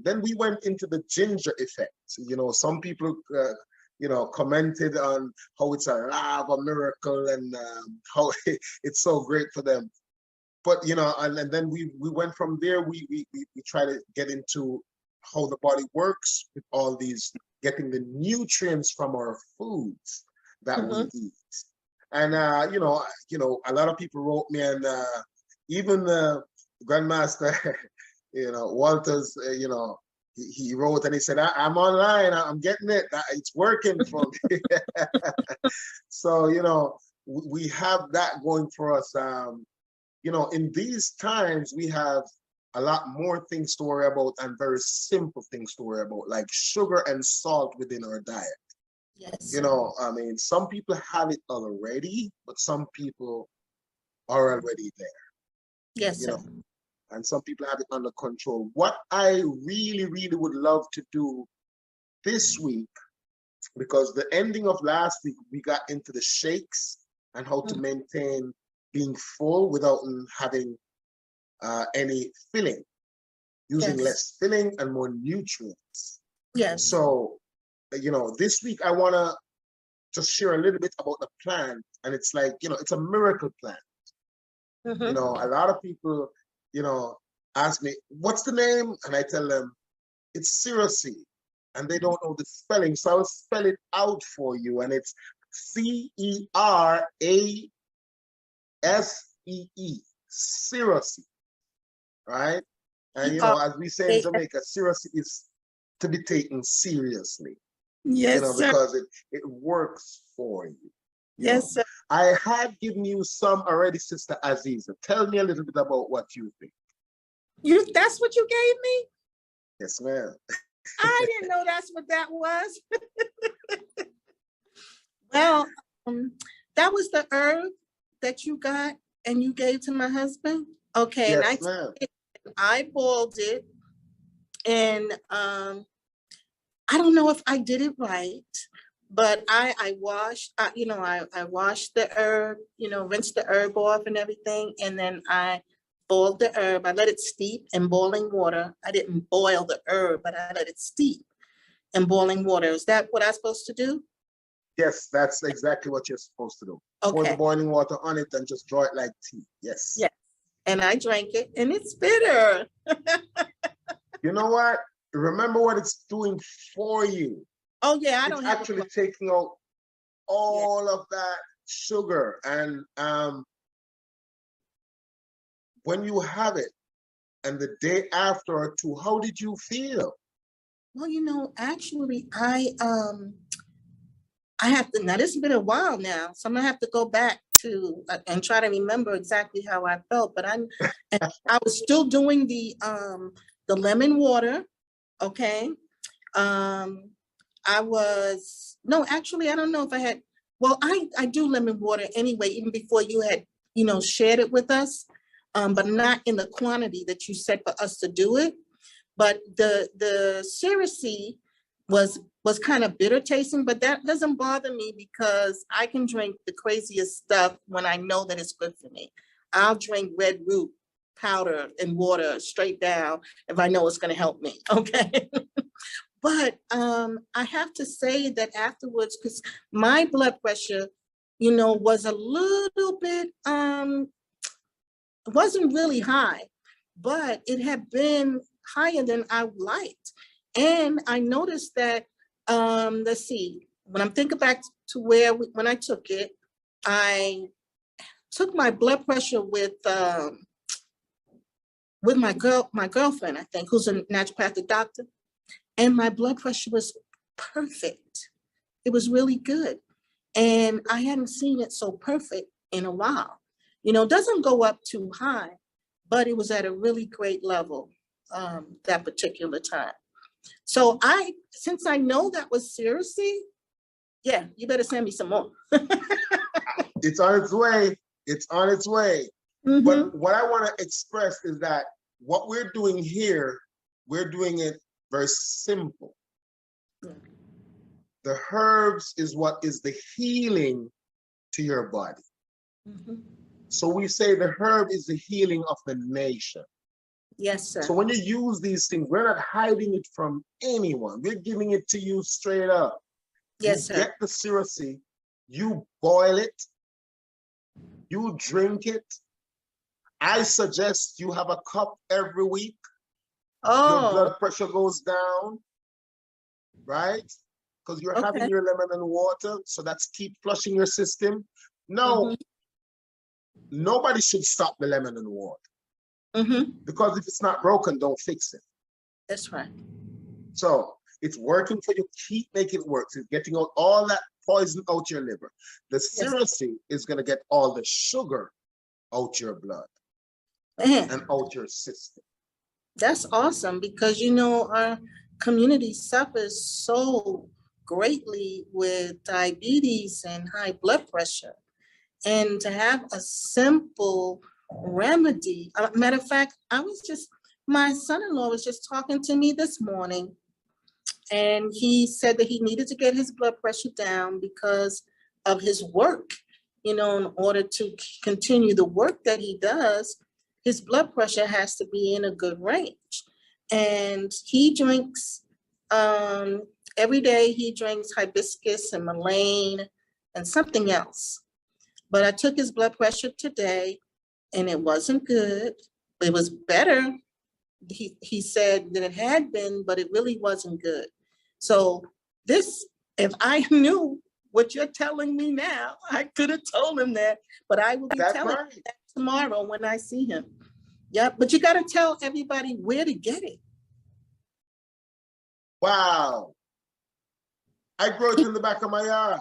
S5: Then we went into the ginger effect. Some people commented on how it's a lava miracle and how it's so great for them. But and then we went from there. We try to get into how the body works with all these, getting the nutrients from our foods that we eat. And a lot of people wrote me, and even the Grandmaster, Walters, he wrote and he said, I'm online, I'm getting it, it's working for me. So, we have that going for us. In these times, we have a lot more things to worry about, and very simple things to worry about, like sugar and salt within our diet.
S4: Yes.
S5: I mean, some people have it already, but some people are already there.
S4: Yes, sir.
S5: And some people have it under control. What I really, really would love to do this week, because the ending of last week, we got into the shakes and how to maintain being full without having any filling, using less filling and more nutrients.
S4: Yes.
S5: So, this week I want to just share a little bit about the plan. And it's like, it's a miracle plan. A lot of people, ask me, what's the name? And I tell them, it's Cerasee. And they don't know the spelling. So I'll spell it out for you. And it's Cerasee, Cerasee, right? And, as we say in Jamaica, Cerasee is to be taken seriously.
S4: Yes, sir.
S5: Because it works for you.
S4: Yes, sir.
S5: I had given you some already, Sister Aziza. Tell me a little bit about what you think.
S4: That's what you gave me?
S5: Yes, ma'am.
S4: I didn't know that's what that was. Well, that was the herb that you got and you gave to my husband. Okay,
S5: Yes,
S4: and I boiled it, and I don't know if I did it right, but I washed, I washed the herb, rinsed the herb off and everything, and then I boiled the herb. I let it steep in boiling water. I didn't boil the herb, but I let it steep in boiling water. Is that what I'm supposed to do?
S5: Yes, that's exactly what you're supposed to do. Okay. Pour the boiling water on it and just draw it like tea. Yes.
S4: Yes. And I drank it, and it's bitter.
S5: You know what? Remember what it's doing for you.
S4: Oh yeah,
S5: it's actually taking out all of that sugar. And when you have it, and the day after or two, how did you feel?
S4: Well, actually, I have to, now this has been a while now, so I'm gonna have to go back to and try to remember exactly how I felt, but I was still doing the lemon water, okay? Actually, I don't know if I had, well, I do lemon water anyway, even before you had, shared it with us, but not in the quantity that you said for us to do it. But the Cerasee was kind of bitter tasting, but that doesn't bother me because I can drink the craziest stuff when I know that it's good for me. I'll drink red root powder and water straight down if I know it's going to help me, okay? But I have to say that afterwards, because my blood pressure, was a little bit, it wasn't really high, but it had been higher than I liked. And I noticed that, let's see, when I'm thinking back to when I took it, I took my blood pressure with my girlfriend, I think, who's a naturopathic doctor. And my blood pressure was perfect. It was really good. And I hadn't seen it so perfect in a while. You know, doesn't go up too high, but it was at a really great level that particular time. So since I know that was Cerasee, yeah, you better send me some more.
S5: It's on its way. It's on its way.
S4: Mhm.
S5: But what I want to express is that what we're doing here, we're doing it very simple.
S4: Yeah.
S5: The herbs is what is the healing to your body.
S4: Mhm.
S5: So we say the herb is the healing of the nation.
S4: Yes, sir.
S5: So when you use these things, we're not hiding it from anyone. We're giving it to you straight up.
S4: Yes,
S5: You
S4: sir.
S5: get the Cerasee, you boil it, you drink it. I suggest you have a cup every week. Your
S4: Oh,
S5: blood pressure goes down, right? Because you're having
S4: okay.
S5: your lemon and water, so that's keep flushing your system. No,
S4: Mhm.
S5: nobody should stop the lemon and water,
S4: Mhm.
S5: because if it's not broken, don't fix it.
S4: That's right.
S5: So it's working for you. Keep making it work. It's getting out all that poison out your liver. The
S4: Yes.
S5: Cerasee is going to get all the sugar out your blood and
S4: Man,
S5: out your system.
S4: that's awesome because, you know, our community suffers so greatly with diabetes and high blood pressure. And to have a simple remedy, matter of fact, my son-in-law was just talking to me this morning, and he said that he needed to get his blood pressure down because of his work. You know, in order to continue the work that he does, his blood pressure has to be in a good range. And he drinks, every day he drinks hibiscus and mullein and something else. But I took his blood pressure today and it wasn't good. It was better, he said, than it had been, but it really wasn't good. So if I knew what you're telling me now, I could have told him that, but I will be
S5: That's
S4: telling him
S5: right.
S4: that tomorrow when I see him. Yeah, but you got to tell everybody where to get it.
S5: Wow. I grow it in the back of my yard.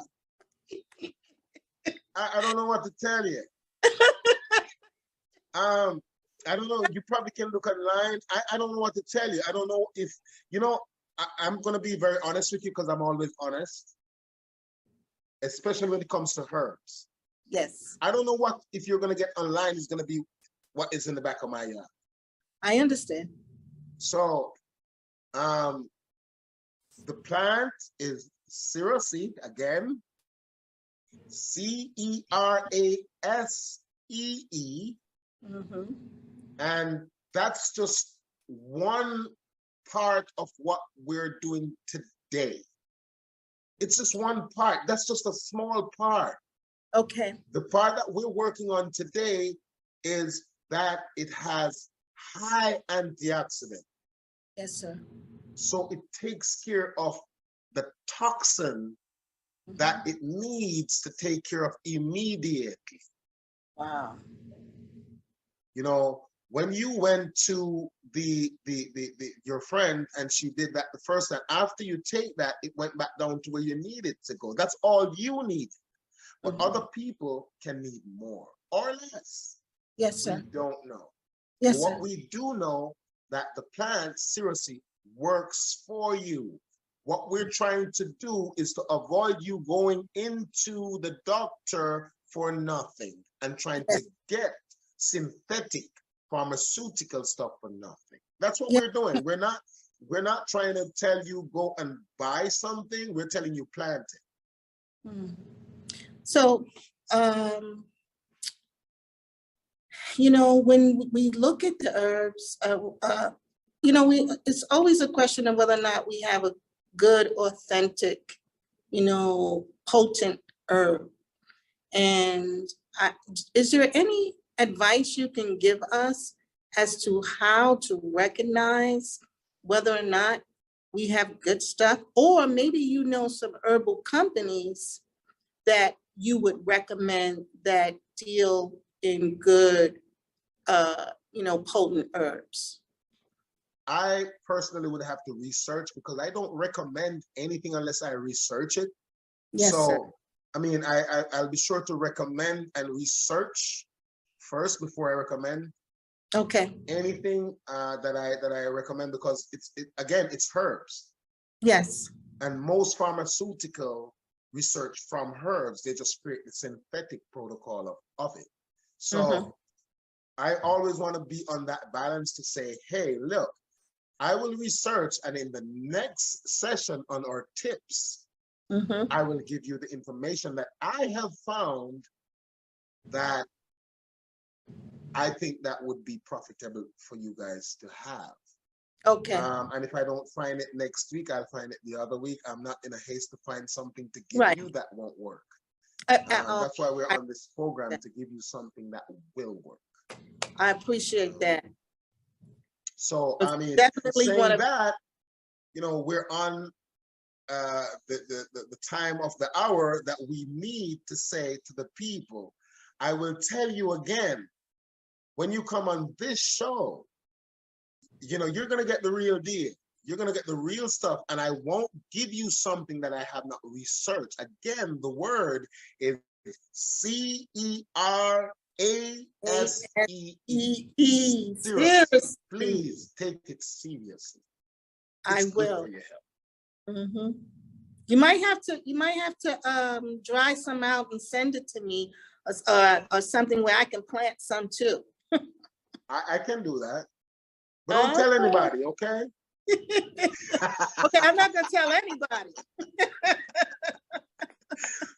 S5: I don't know what to tell you. I don't know. You probably can look online. I don't know what to tell you. I don't know if, I'm going to be very honest with you because I'm always honest, especially when it comes to herbs.
S4: Yes,
S5: I don't know what, if you're going to get online, is going to be what is in the back of my yard.
S4: I understand.
S5: So, the plant is Cerasee, again, Cerasee.
S4: Mhm.
S5: And that's just one part of what we're doing today. It's just one part. That's just a small part.
S4: Okay.
S5: The part that we're working on today is that it has high antioxidant.
S4: Yes, sir.
S5: So it takes care of the toxin that it needs to take care of immediately.
S4: Wow.
S5: You know, when you went to your friend and she did that the first time, after you take that, it went back down to where you needed to go. That's all you need. But other people can need more or less.
S4: Yes,
S5: We
S4: sir.
S5: don't know.
S4: Yes,
S5: But what
S4: sir.
S5: we do know that the plant Cerasee works for you. What we're trying to do is to avoid you going into the doctor for nothing and trying to get synthetic pharmaceutical stuff for nothing. That's what we're doing. We're not trying to tell you go and buy something. We're telling you plant it.
S4: So, you know, when we look at the herbs, you know, it's always a question of whether or not we have a good, authentic, you know, potent herb. And is there any advice you can give us as to how to recognize whether or not we have good stuff? Or maybe you know some herbal companies that you would recommend that deal in good, you know, potent herbs?
S5: I personally would have to research because I don't recommend anything unless I research it.
S4: Yes,
S5: so,
S4: sir.
S5: I mean, I'll be sure to recommend and research first before I recommend
S4: Okay,
S5: anything that I recommend, because again, it's herbs.
S4: yes.
S5: And most pharmaceutical research from herbs, they just create the synthetic protocol of it. So I always want to be on that balance to say, hey, look, I will research, and in the next session on our tips, I will give you the information that I have found that I think that would be profitable for you guys to have.
S4: Okay.
S5: And if I don't find it next week, I'll find it the other week. I'm not in a haste to find something to give
S4: Right.
S5: you that won't work.
S4: I
S5: That's why we're on this program, to give you something that will work.
S4: appreciate that.
S5: So, I mean,
S4: Definitely
S5: saying
S4: wanna-
S5: that, you know, we're on the time of the hour that we need to say to the people. I will tell you again, when you come on this show, you know, you're going to get the real deal. You're going to get the real stuff. And I won't give you something that I have not researched. Again, the word is CERASEE.
S4: Seriously.
S5: Please take it seriously.
S4: I
S5: It's good
S4: will.
S5: for your health.
S4: You might have to dry some out and send it to me, or something where I can plant some too.
S5: I can do that. But don't tell anybody, okay?
S4: Okay, I'm not gonna tell anybody.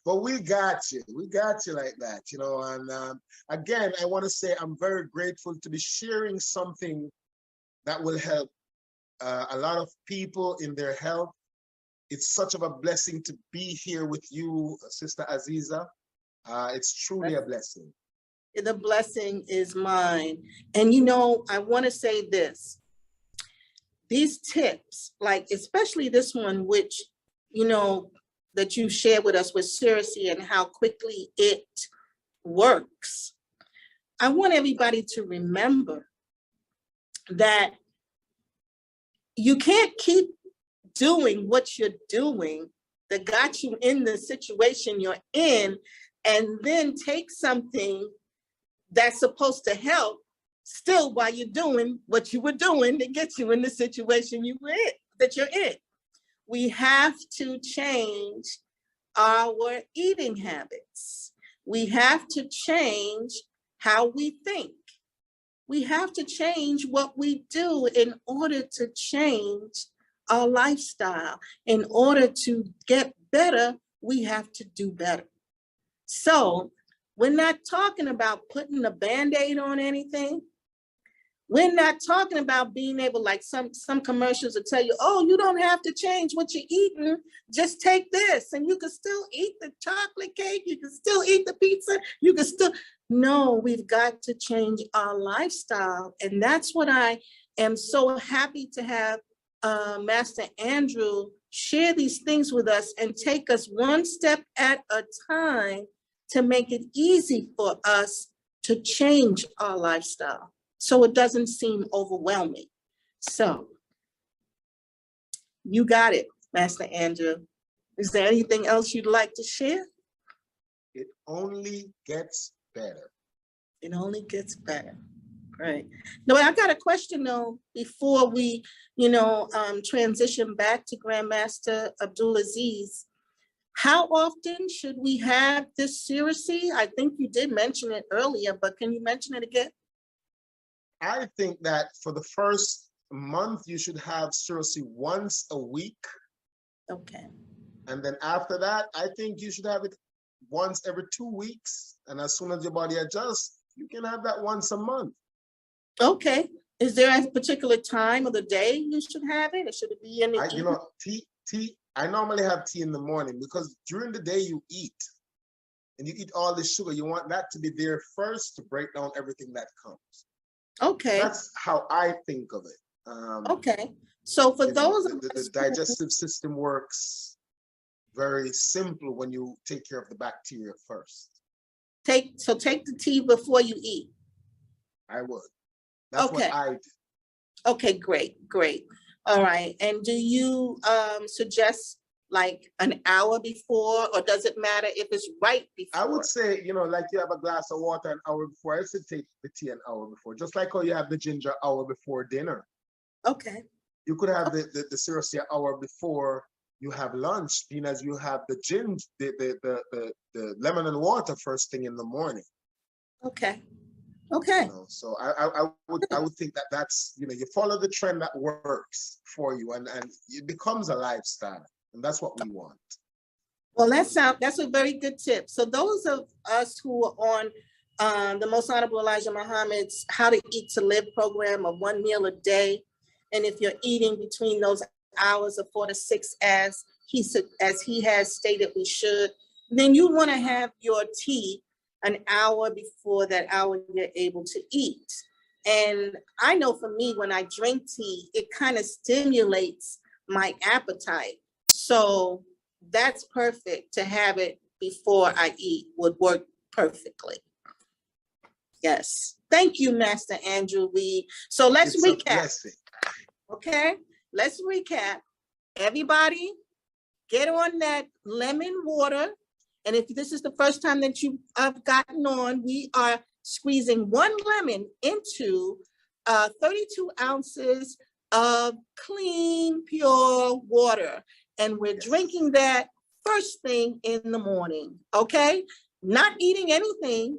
S5: But we got you. We got you like that, you know. And again, I want to say I'm very grateful to be sharing something that will help a lot of people in their health. It's such of a blessing to be here with you, Sister Aziza. It's truly a blessing.
S4: The blessing is mine. And you know, I want to say this. These tips, like especially this one, which, you know, that you shared with us with Cerasee and how quickly it works. I want everybody to remember that you can't keep doing what you're doing that got you in the situation you're in, and then take something that's supposed to help still while you're doing what you were doing to get you in the situation that you're in. We have to change our eating habits. We have to change how we think. We have to change what we do in order to change our lifestyle. In order to get better, we have to do better. So we're not talking about putting a Band-Aid on anything. We're not talking about being able, like some commercials will tell you, oh, you don't have to change what you're eating. Just take this and you can still eat the chocolate cake. You can still eat the pizza. You can still, no, we've got to change our lifestyle. And that's what I am so happy to have Master Andrew share these things with us and take us one step at a time to make it easy for us to change our lifestyle, so it doesn't seem overwhelming. So you got it, Master Andrew. Is there anything else you'd like to share?
S5: It only gets better.
S4: It only gets better. Right. No, I got a question though, before we, transition back to Grandmaster Abdul Azziz. How often should we have this Cerasee? I think you did mention it earlier, but can you mention it again?
S5: I think that for the first month, you should have Cerasee once a week.
S4: Okay.
S5: And then after that, I think you should have it once every 2 weeks. And as soon as your body adjusts, you can have that once a month.
S4: Okay. Is there a particular time of the day you should have it? Or should it be in the
S5: evening? I normally have tea in the morning because during the day you eat. And you eat all the sugar. You want that to be there first to break down everything that comes.
S4: Okay.
S5: That's how I think of it.
S4: Okay. So for those of
S5: the digestive system works very simple when you take care of the bacteria first.
S4: Take the tea before you eat.
S5: I would. That's
S4: okay.
S5: What I do. Okay,
S4: great. All right. And do you suggest like an hour before, or does it matter if it's right before?
S5: I would say, like you have a glass of water an hour before. I would say take the tea an hour before, just like how you have the ginger hour before dinner.
S4: Okay.
S5: You could have the Cerasee an hour before you have lunch, being as you have the ginger, the lemon and water first thing in the morning.
S4: Okay. Okay.
S5: So I would think that that's, you follow the trend that works for you, and it becomes a lifestyle, and that's what we want.
S4: Well, that's a very good tip. So those of us who are on the Most Honorable Elijah Muhammad's How to Eat to Live program of 1 meal a day, and if you're eating between those hours of 4 to 6, as he has stated we should, then you want to have your tea an hour before that hour you're able to eat. And I know for me, when I drink tea, it kind of stimulates my appetite. So that's perfect to have it before I eat, would work perfectly. Yes. Thank you, Master Andrew Lee. So let's recap. Okay, let's recap. Everybody get on that lemon water. And if this is the first time that you have gotten on, we are squeezing 1 lemon into 32 ounces of clean, pure water. And we're drinking that first thing in the morning, okay? Not eating anything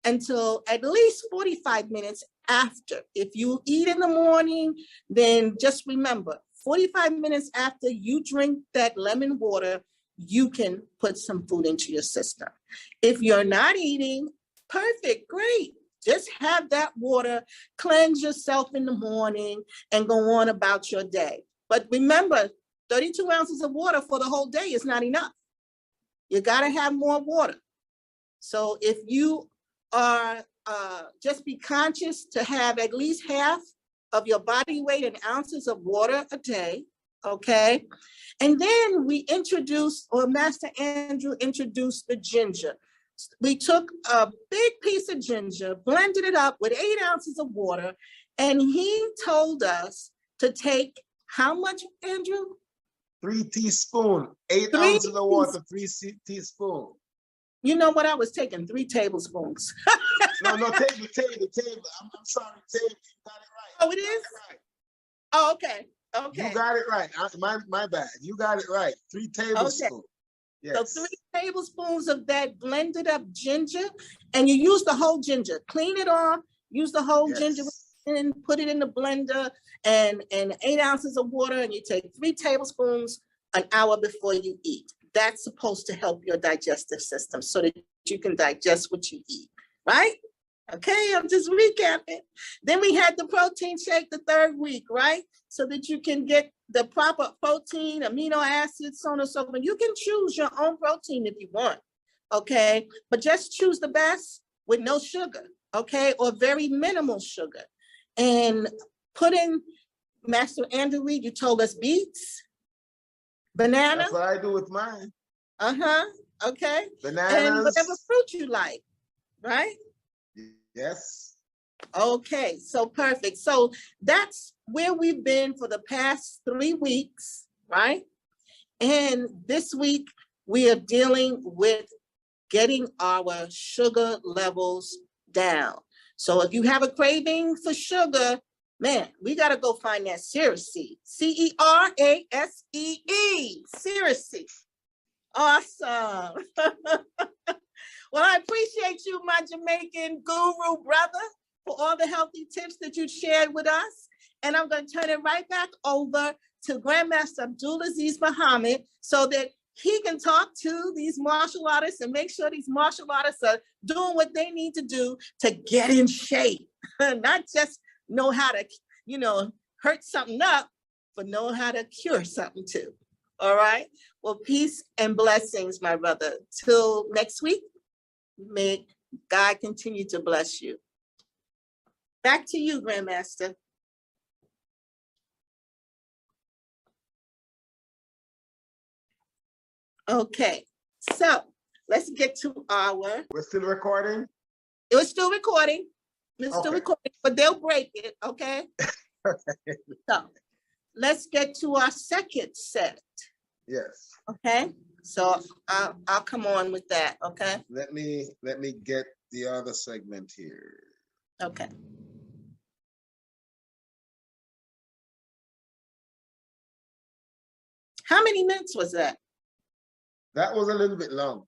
S4: until at least 45 minutes after. If you eat in the morning, then just remember, 45 minutes after you drink that lemon water, you can put some food into your system. If you're not eating, perfect, great. Just have that water, cleanse yourself in the morning, and go on about your day. But remember, 32 ounces of water for the whole day is not enough. You gotta have more water. So if you are, just be conscious to have at least half of your body weight in ounces of water a day, okay? And then we introduced, or Master Andrew introduced, the ginger. We took a big piece of ginger, blended it up with 8 ounces of water, and he told us to take how much, Andrew?
S5: 3 teaspoons, 8 ounces of water, 3 teaspoons.
S4: You know what? I was taking 3 tablespoons.
S5: No, take the table. I'm sorry, table. You got it right.
S4: Oh, it is?
S5: Right.
S4: Oh, okay. Okay.
S5: You got it right. My bad. You got it right. 3 tablespoons. Okay. Yes.
S4: So 3 tablespoons of that blended up ginger, and you use the whole ginger. Clean it off, use the whole ginger, and put it in the blender, and 8 ounces of water, and you take 3 tablespoons an hour before you eat. That's supposed to help your digestive system so that you can digest what you eat, right? Okay, I'm just recapping. Then we had the protein shake the 3rd week, right? So that you can get the proper protein, amino acids, so on and so forth. You can choose your own protein if you want, okay? But just choose the best with no sugar, okay? Or very minimal sugar. And put in, Master Andrew Reed, you told us beets, banana.
S5: That's what I do with mine.
S4: Okay.
S5: Bananas.
S4: And whatever fruit you like, right?
S5: Yes.
S4: Okay, so perfect. So that's where we've been for the past 3 weeks, right? And this week we are dealing with getting our sugar levels down. So if you have a craving for sugar, man, we got to go find that Cerasee, Cerasee, Cerasee. Awesome. Well, I appreciate you, my Jamaican guru brother, for all the healthy tips that you shared with us. And I'm going to turn it right back over to Grandmaster Abdul Azziz Muhammad so that he can talk to these martial artists and make sure these martial artists are doing what they need to do to get in shape. Not just know how to, hurt something up, but know how to cure something too. All right. Well, peace and blessings, my brother. Till next week, may God continue to bless you. Back to you, Grandmaster. Okay, so let's get to our.
S5: We're still recording?
S4: It was still recording. It's still recording, but they'll break it, okay? So let's get to our second set.
S5: Yes.
S4: Okay, so I'll come on with that, okay?
S5: Let me get the other segment here.
S4: Okay. How many minutes was that?
S5: That was a little bit long.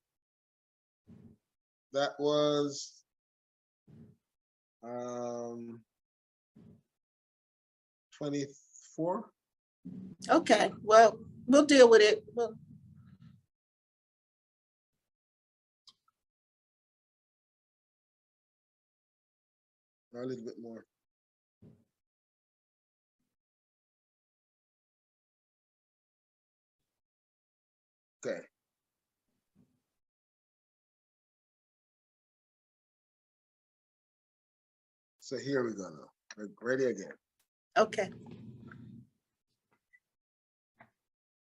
S5: That was 24.
S4: Okay, well, we'll deal with it.
S5: A little bit more. Okay. So here we go now. We're ready again.
S4: Okay.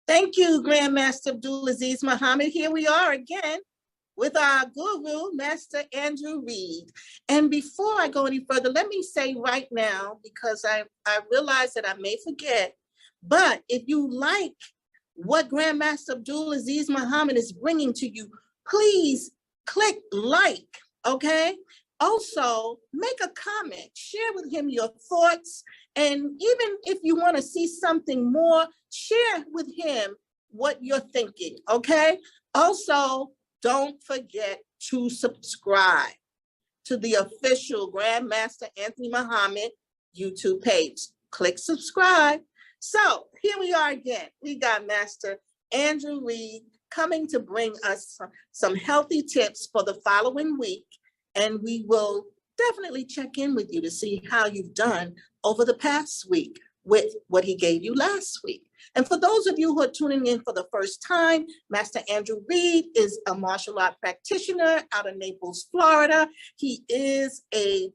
S4: Thank you, Grandmaster Abdul Azziz Muhammad. Here we are again with our guru, Master Andrew Reed. And before I go any further, let me say right now, because I realize that I may forget, but if you like what Grandmaster Abdul Azziz Muhammad is bringing to you, please click like, okay? Also, make a comment, share with him your thoughts, and even if you want to see something more, share with him what you're thinking, okay? Also, don't forget to subscribe to the official Grandmaster Anthony Muhammad YouTube page. Click subscribe. So here we are again. We got Master Andrew Reed coming to bring us some healthy tips for the following week. And we will definitely check in with you to see how you've done over the past week with what he gave you last week. And for those of you who are tuning in for the first time, Master Andrew Reed is a martial art practitioner out of Naples, Florida. He is a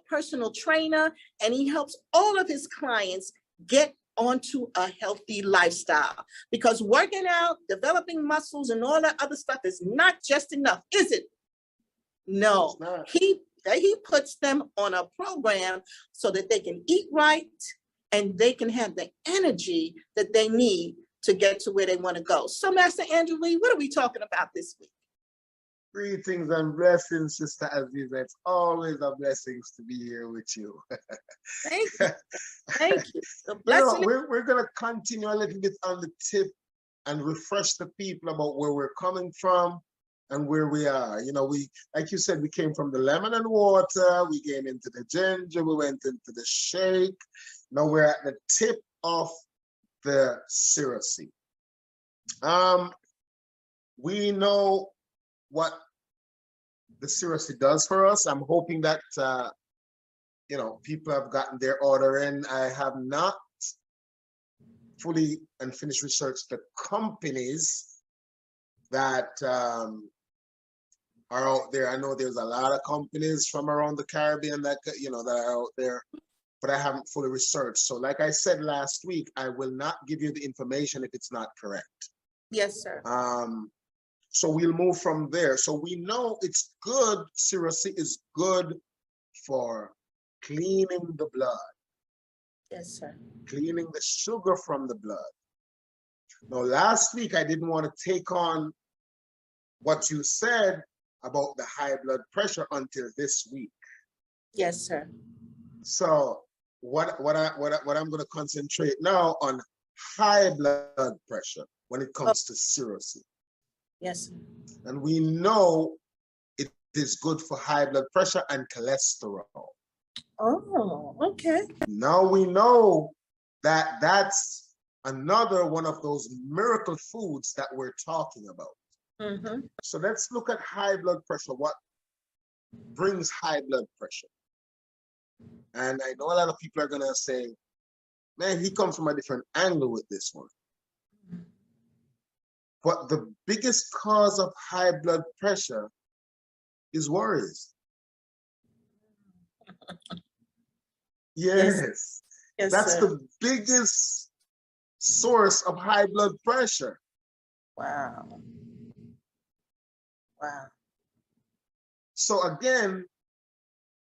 S4: personal trainer, and he helps all of his clients get onto a healthy lifestyle, because working out, developing muscles, and all that other stuff is not just enough, is it? No, he puts them on a program so that they can eat right and they can have the energy that they need to get to where they want to go. So, Master Andrew Reed, what are we talking about this week?
S5: Greetings and blessings, Sister Aziza. It's always a blessing to be here with you.
S4: Thank you. Thank you. The blessing.
S5: We're going to continue a little bit on the tip and refresh the people about where we're coming from and where we are. You know, we, like you said, we came from the lemon and water, we came into the ginger, we went into the shake. Now we're at the tip of the Cerasee. We know what the Cerasee does for us. I'm hoping that, you know, people have gotten their order in. I have not fully and finished researched the companies that are out there. I know there's a lot of companies from around the Caribbean that, you know, that are out there, but I haven't fully researched. So like I said last week, I will not give you the information if it's not correct.
S4: Yes, sir.
S5: So we'll move from there. So we know it's good. Cerasee is good for cleaning the blood.
S4: Yes, sir.
S5: Cleaning the sugar from the blood. Now, last week, I didn't want to take on what you said about the high blood pressure until this week.
S4: Yes, sir.
S5: So what I'm going to concentrate now on high blood pressure when it comes to Cerasee.
S4: Yes, sir.
S5: And we know it is good for high blood pressure and cholesterol.
S4: Oh, okay.
S5: Now we know that that's another one of those miracle foods that we're talking about.
S4: Mm-hmm.
S5: So let's look at high blood pressure. What brings high blood pressure? And I know a lot of people are going to say, man, he comes from a different angle with this one. But the biggest cause of high blood pressure is worries. Yes.
S4: Yes,
S5: That's
S4: sir.
S5: the biggest source of high blood pressure.
S4: Wow. Wow.
S5: So again,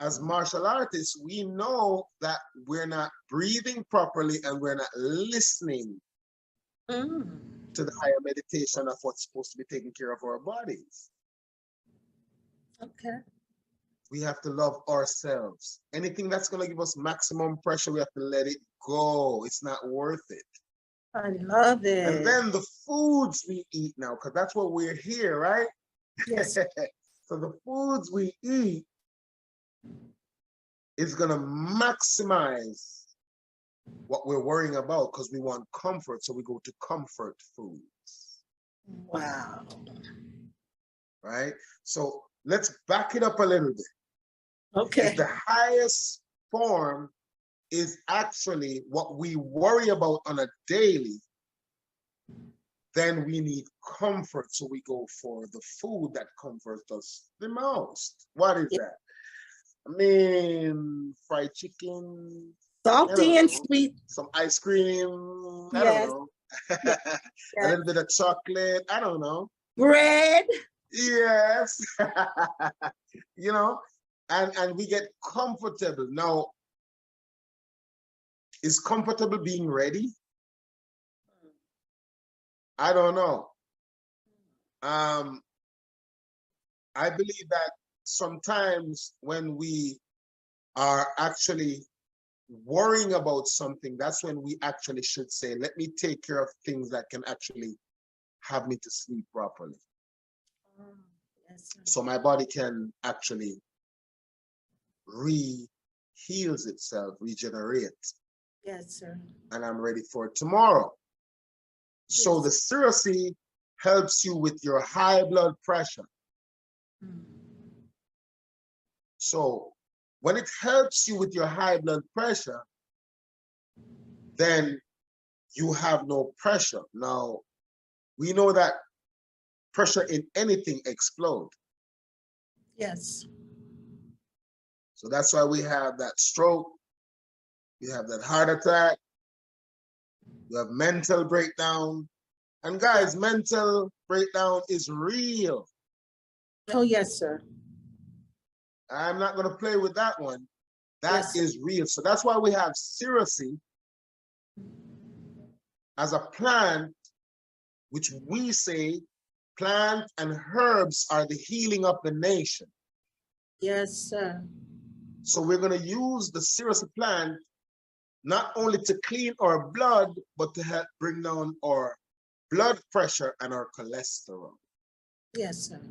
S5: as martial artists, we know that we're not breathing properly and we're not listening to the higher meditation of what's supposed to be taking care of our bodies.
S4: Okay.
S5: We have to love ourselves. Anything that's going to give us maximum pressure, we have to let it go. It's not worth it.
S4: I love it.
S5: And then the foods we eat now, because that's what we're here, right?
S4: Yes.
S5: So the foods we eat is going to maximize what we're worrying about, because we want comfort. So we go to comfort foods.
S4: Wow.
S5: Right? So let's back it up a little bit.
S4: Okay.
S5: If the highest form is actually what we worry about on a daily, then we need comfort. So we go for the food that comforts us the most. What is that? I mean, fried chicken,
S4: Salty and
S5: know,
S4: sweet.
S5: some ice cream, I
S4: Yes.
S5: don't know. A little bit of chocolate, I don't know.
S4: Bread.
S5: Yes. You know, and we get comfortable. Now, is comfortable being ready? I don't know. I believe that sometimes when we are actually worrying about something, that's when we actually should say, let me take care of things that can actually have me to sleep properly.
S4: Yes, sir.
S5: So my body can actually heals itself, regenerate,
S4: Yes, sir.
S5: and I'm ready for tomorrow. So the Cerasee helps you with your high blood pressure. So when it helps you with your high blood pressure, then you have no pressure. Now, we know that pressure in anything explodes.
S4: Yes.
S5: So that's why we have that stroke, you have that heart attack, you have mental breakdown. And guys, mental breakdown is real.
S4: Oh, yes, sir.
S5: I'm not going to play with that one. That
S4: Yes.
S5: is real. So that's why we have Cerasee as a plant, which we say plant and herbs are the healing of the nation.
S4: Yes, sir.
S5: So we're going to use the Cerasee plant not only to clean our blood, but to help bring down our blood pressure and our cholesterol.
S4: Yes, sir.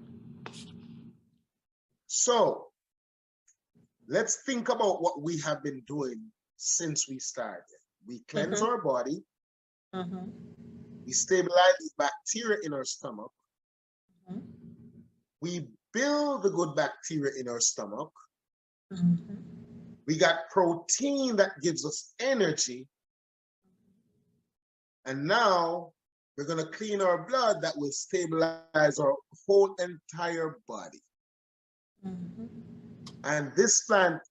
S5: So let's think about what we have been doing since we started. We cleanse our body. We stabilize the bacteria in our stomach. We build the good bacteria in our stomach. We got protein that gives us energy. And now we're going to clean our blood that will stabilize our whole entire body. And this plant,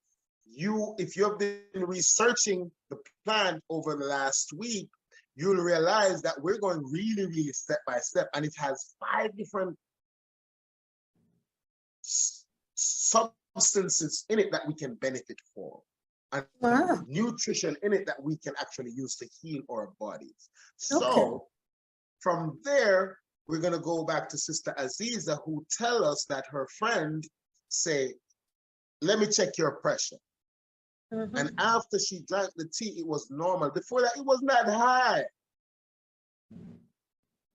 S5: if you have been researching the plant over the last week, you'll realize that we're going really, really step by step. And it has 5 different substances in it that we can benefit from. And nutrition in it that we can actually use to heal our bodies. So from there, we're going to go back to Sister Aziza, who tell us that her friend say, let me check your pressure. And after she drank the tea, it was normal. Before that, it was not high.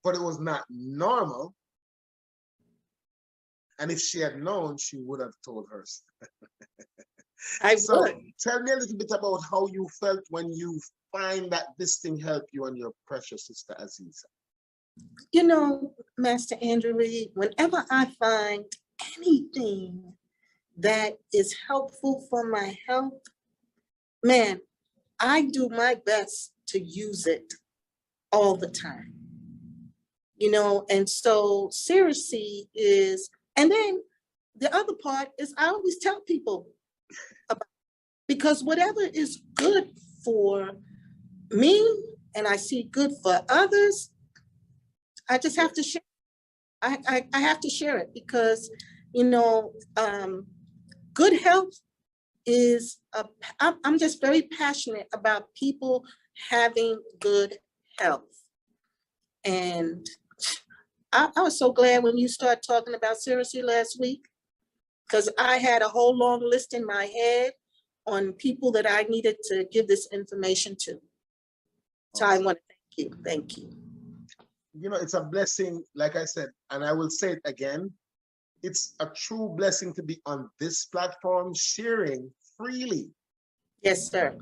S5: But it was not normal. And if she had known, she would have told her. So tell me a little bit about how you felt when you find that this thing helped you and your precious Sister Aziza.
S4: You know, Master Andrew Reed, whenever I find anything that is helpful for my health, man, I do my best to use it all the time. You know, and so Cerasee is, and then the other part is I always tell people about, because whatever is good for me and I see good for others, I just have to share. I have to share it because, you know, good health is, I'm just very passionate about people having good health. And I was so glad when you started talking about Cerasee last week, because I had a whole long list in my head on people that I needed to give this information to. So I want to thank you. Thank you.
S5: You know, it's a blessing, like I said, and I will say it again. It's a true blessing to be on this platform, sharing freely.
S4: Yes, sir.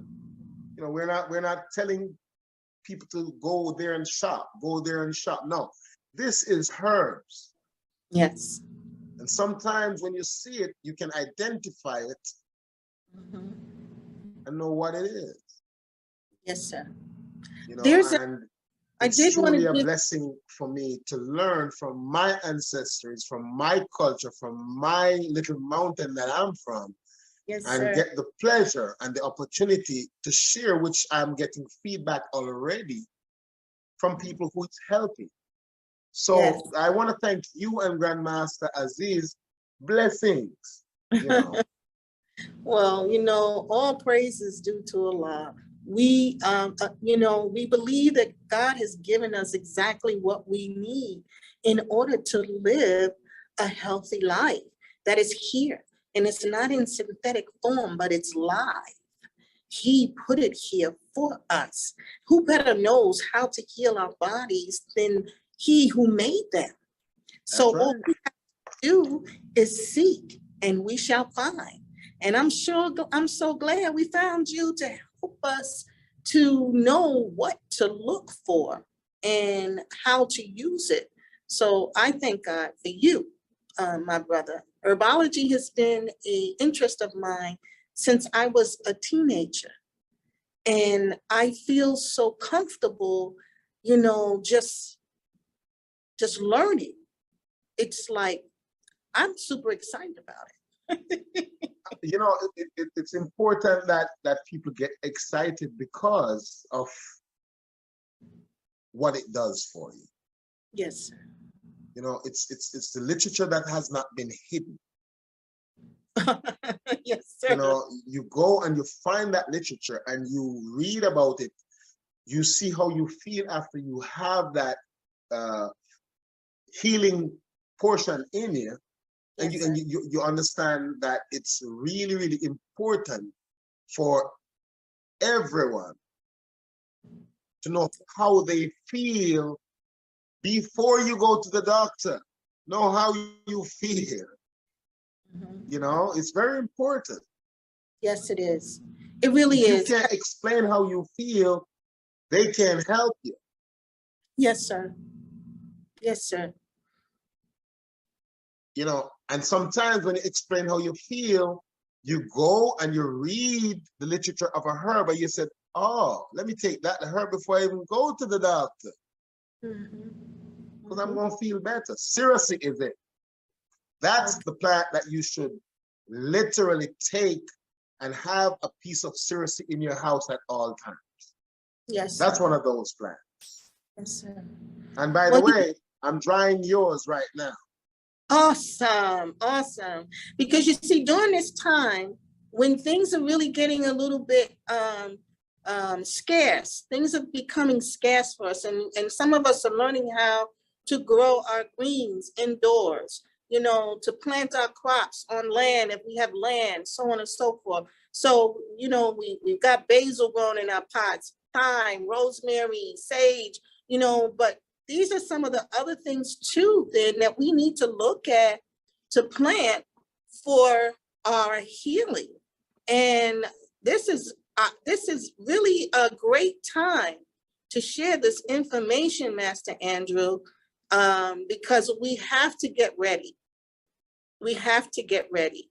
S5: You know, we're not telling people to go there and shop, go there and shop. No, this is herbs.
S4: Yes.
S5: And sometimes when you see it, you can identify it and know what it is.
S4: Yes, sir.
S5: You know,
S4: There's
S5: it's truly a blessing for me to learn from my ancestors, from my culture, from my little mountain that I'm from.
S4: Yes,
S5: and
S4: sir.
S5: get the pleasure and the opportunity to share, which I'm getting feedback already from people who it's helping. So
S4: Yes.
S5: I want to thank you and Grandmaster Aziz. Blessings, you know.
S4: Well, you know, all praise is due to Allah. We, you know, we believe that God has given us exactly what we need in order to live a healthy life that is here. And it's not in synthetic form, but it's live. He put it here for us. Who better knows how to heal our bodies than he who made them? So all we have to do is seek and we shall find. And I'm so glad we found you to help us to know what to look for and how to use it. So I thank God for you, my brother. Herbology has been an interest of mine since I was a teenager. And I feel so comfortable, you know, just learning. It's like, I'm super excited about it.
S5: You know, it's important that people get excited because of what it does for you.
S4: Yes, sir.
S5: You know, it's the literature that has not been hidden.
S4: Yes, sir.
S5: You know, you go and you find that literature and you read about it. You see how you feel after you have that healing portion in you. And,
S4: Yes,
S5: you understand that it's really, really important for everyone to know how they feel before you go to the doctor. Know how you feel. You know, it's very important.
S4: Yes, it is. It really
S5: If
S4: is.
S5: you can't explain how you feel, they can help you.
S4: Yes, sir. Yes, sir.
S5: You know, and sometimes when you explain how you feel, you go and you read the literature of a herb and you said, oh, let me take that herb before I even go to the doctor. Because I'm going to feel better. Cerasee is it. That's the plant that you should literally take and have a piece of Cerasee in your house at all times.
S4: Yes,
S5: That's
S4: sir.
S5: one of those plants.
S4: Yes, sir.
S5: And by the way, I'm drying yours right now.
S4: Awesome, awesome. Because you see, during this time, when things are really getting a little bit scarce, things are becoming scarce for us. And some of us are learning how to grow our greens indoors, you know, to plant our crops on land if we have land, so on and so forth. So, you know, we've got basil growing in our pots, thyme, rosemary, sage, you know, but these are some of the other things too then that we need to look at to plant for our healing. And this is really a great time to share this information, Master Andrew, because we have to get ready. We have to get ready.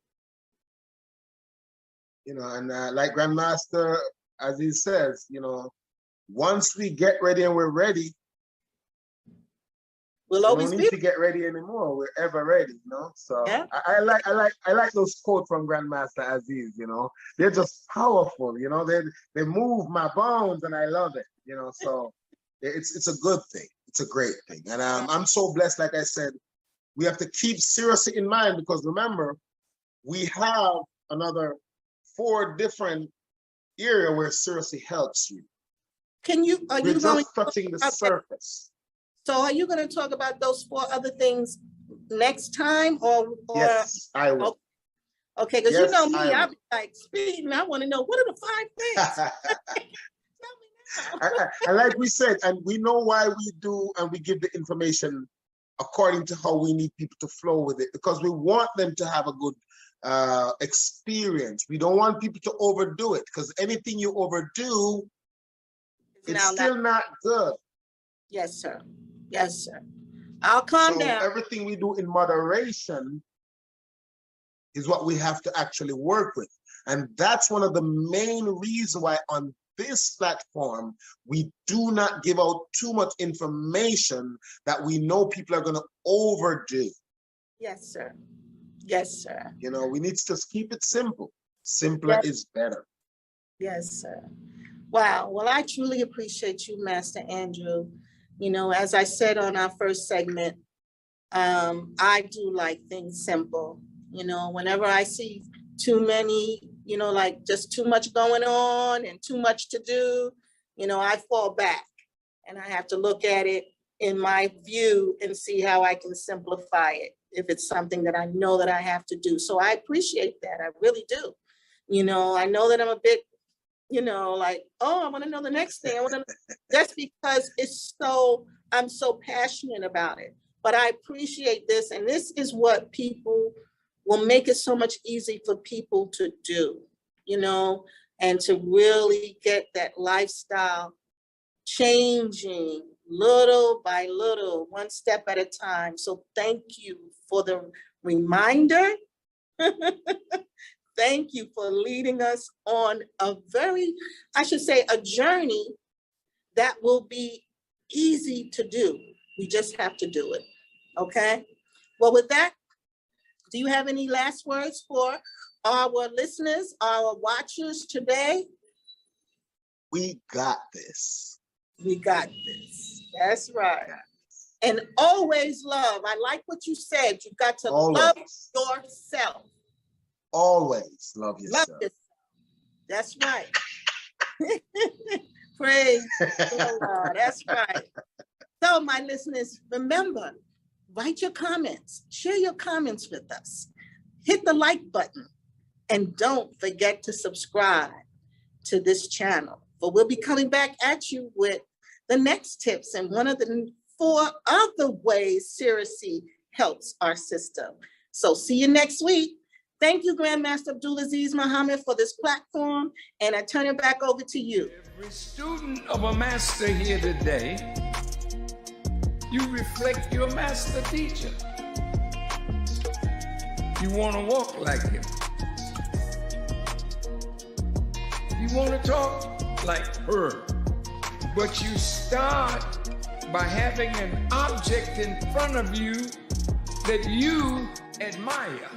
S5: You know, and like Grandmaster, as he says, you know, once we get ready and we're ready,
S4: We'll
S5: we
S4: always
S5: don't
S4: be
S5: need to get ready anymore. We're ever ready, you know. So
S4: Yeah.
S5: I like those quotes from Grandmaster Aziz. You know, they're just powerful. You know, they move my bones, and I love it. You know, so it's a good thing. It's a great thing, and I'm so blessed. Like I said, we have to keep Cerasee in mind because remember, we have another 4 different areas where Cerasee helps you.
S4: Are
S5: We're
S4: you
S5: just
S4: going
S5: touching the surface.
S4: So are you going to talk about those 4 other things next time, or
S5: Yes, I will.
S4: Okay, because
S5: Yes,
S4: you know me,
S5: I
S4: I'll
S5: will.
S4: be like speeding. I want to know, what are the 5 things? Tell me now.
S5: And like we said, and we know why we do, and we give the information according to how we need people to flow with it, because we want them to have a good experience. We don't want people to overdo it, because anything you overdo, it's
S4: Now,
S5: still not good.
S4: yes, sir. Yes, sir. I'll calm
S5: So
S4: down.
S5: everything we do in moderation is what we have to actually work with. And that's one of the main reasons why on this platform, we do not give out too much information that we know people are going to overdo.
S4: Yes, sir. Yes, sir.
S5: You know, we need to just keep it simple. Simpler is better.
S4: Yes, sir. Wow. Well, I truly appreciate you, Master Andrew. You know, as I said on our first segment, I do like things simple. You know, whenever I see too many, you know, like just too much going on and too much to do, you know, I fall back and I have to look at it in my view and see how I can simplify it if it's something that I know that I have to do. So I appreciate that. I really do. You know, I know that I'm a bit, you know, like, oh, I want to know the next thing. That's because it's so, I'm so passionate about it. But I appreciate this. And this is what people will make it so much easier for people to do, you know, and to really get that lifestyle changing little by little, one step at a time. So thank you for the reminder. Thank you for leading us on a very, I should say, a journey that will be easy to do. We just have to do it. Okay. Well, with that, do you have any last words for our listeners, our watchers today?
S5: We got this.
S4: We got this. That's right. And always love. I like what you said. You got to love yourself.
S5: Always love yourself.
S4: Love yourself. That's right. Praise the Lord. That's right. So, my listeners, remember, write your comments, share your comments with us, hit the like button, and don't forget to subscribe to this channel. For we'll be coming back at you with the next tips and one of the 4 other ways Cerasee helps our system. So see you next week. Thank you, Grandmaster Abdul Azziz Muhammad, for this platform, and I turn it back over to you.
S6: Every student of a master here today, you reflect your master teacher. You want to walk like him. You want to talk like her. But you start by having an object in front of you that you admire.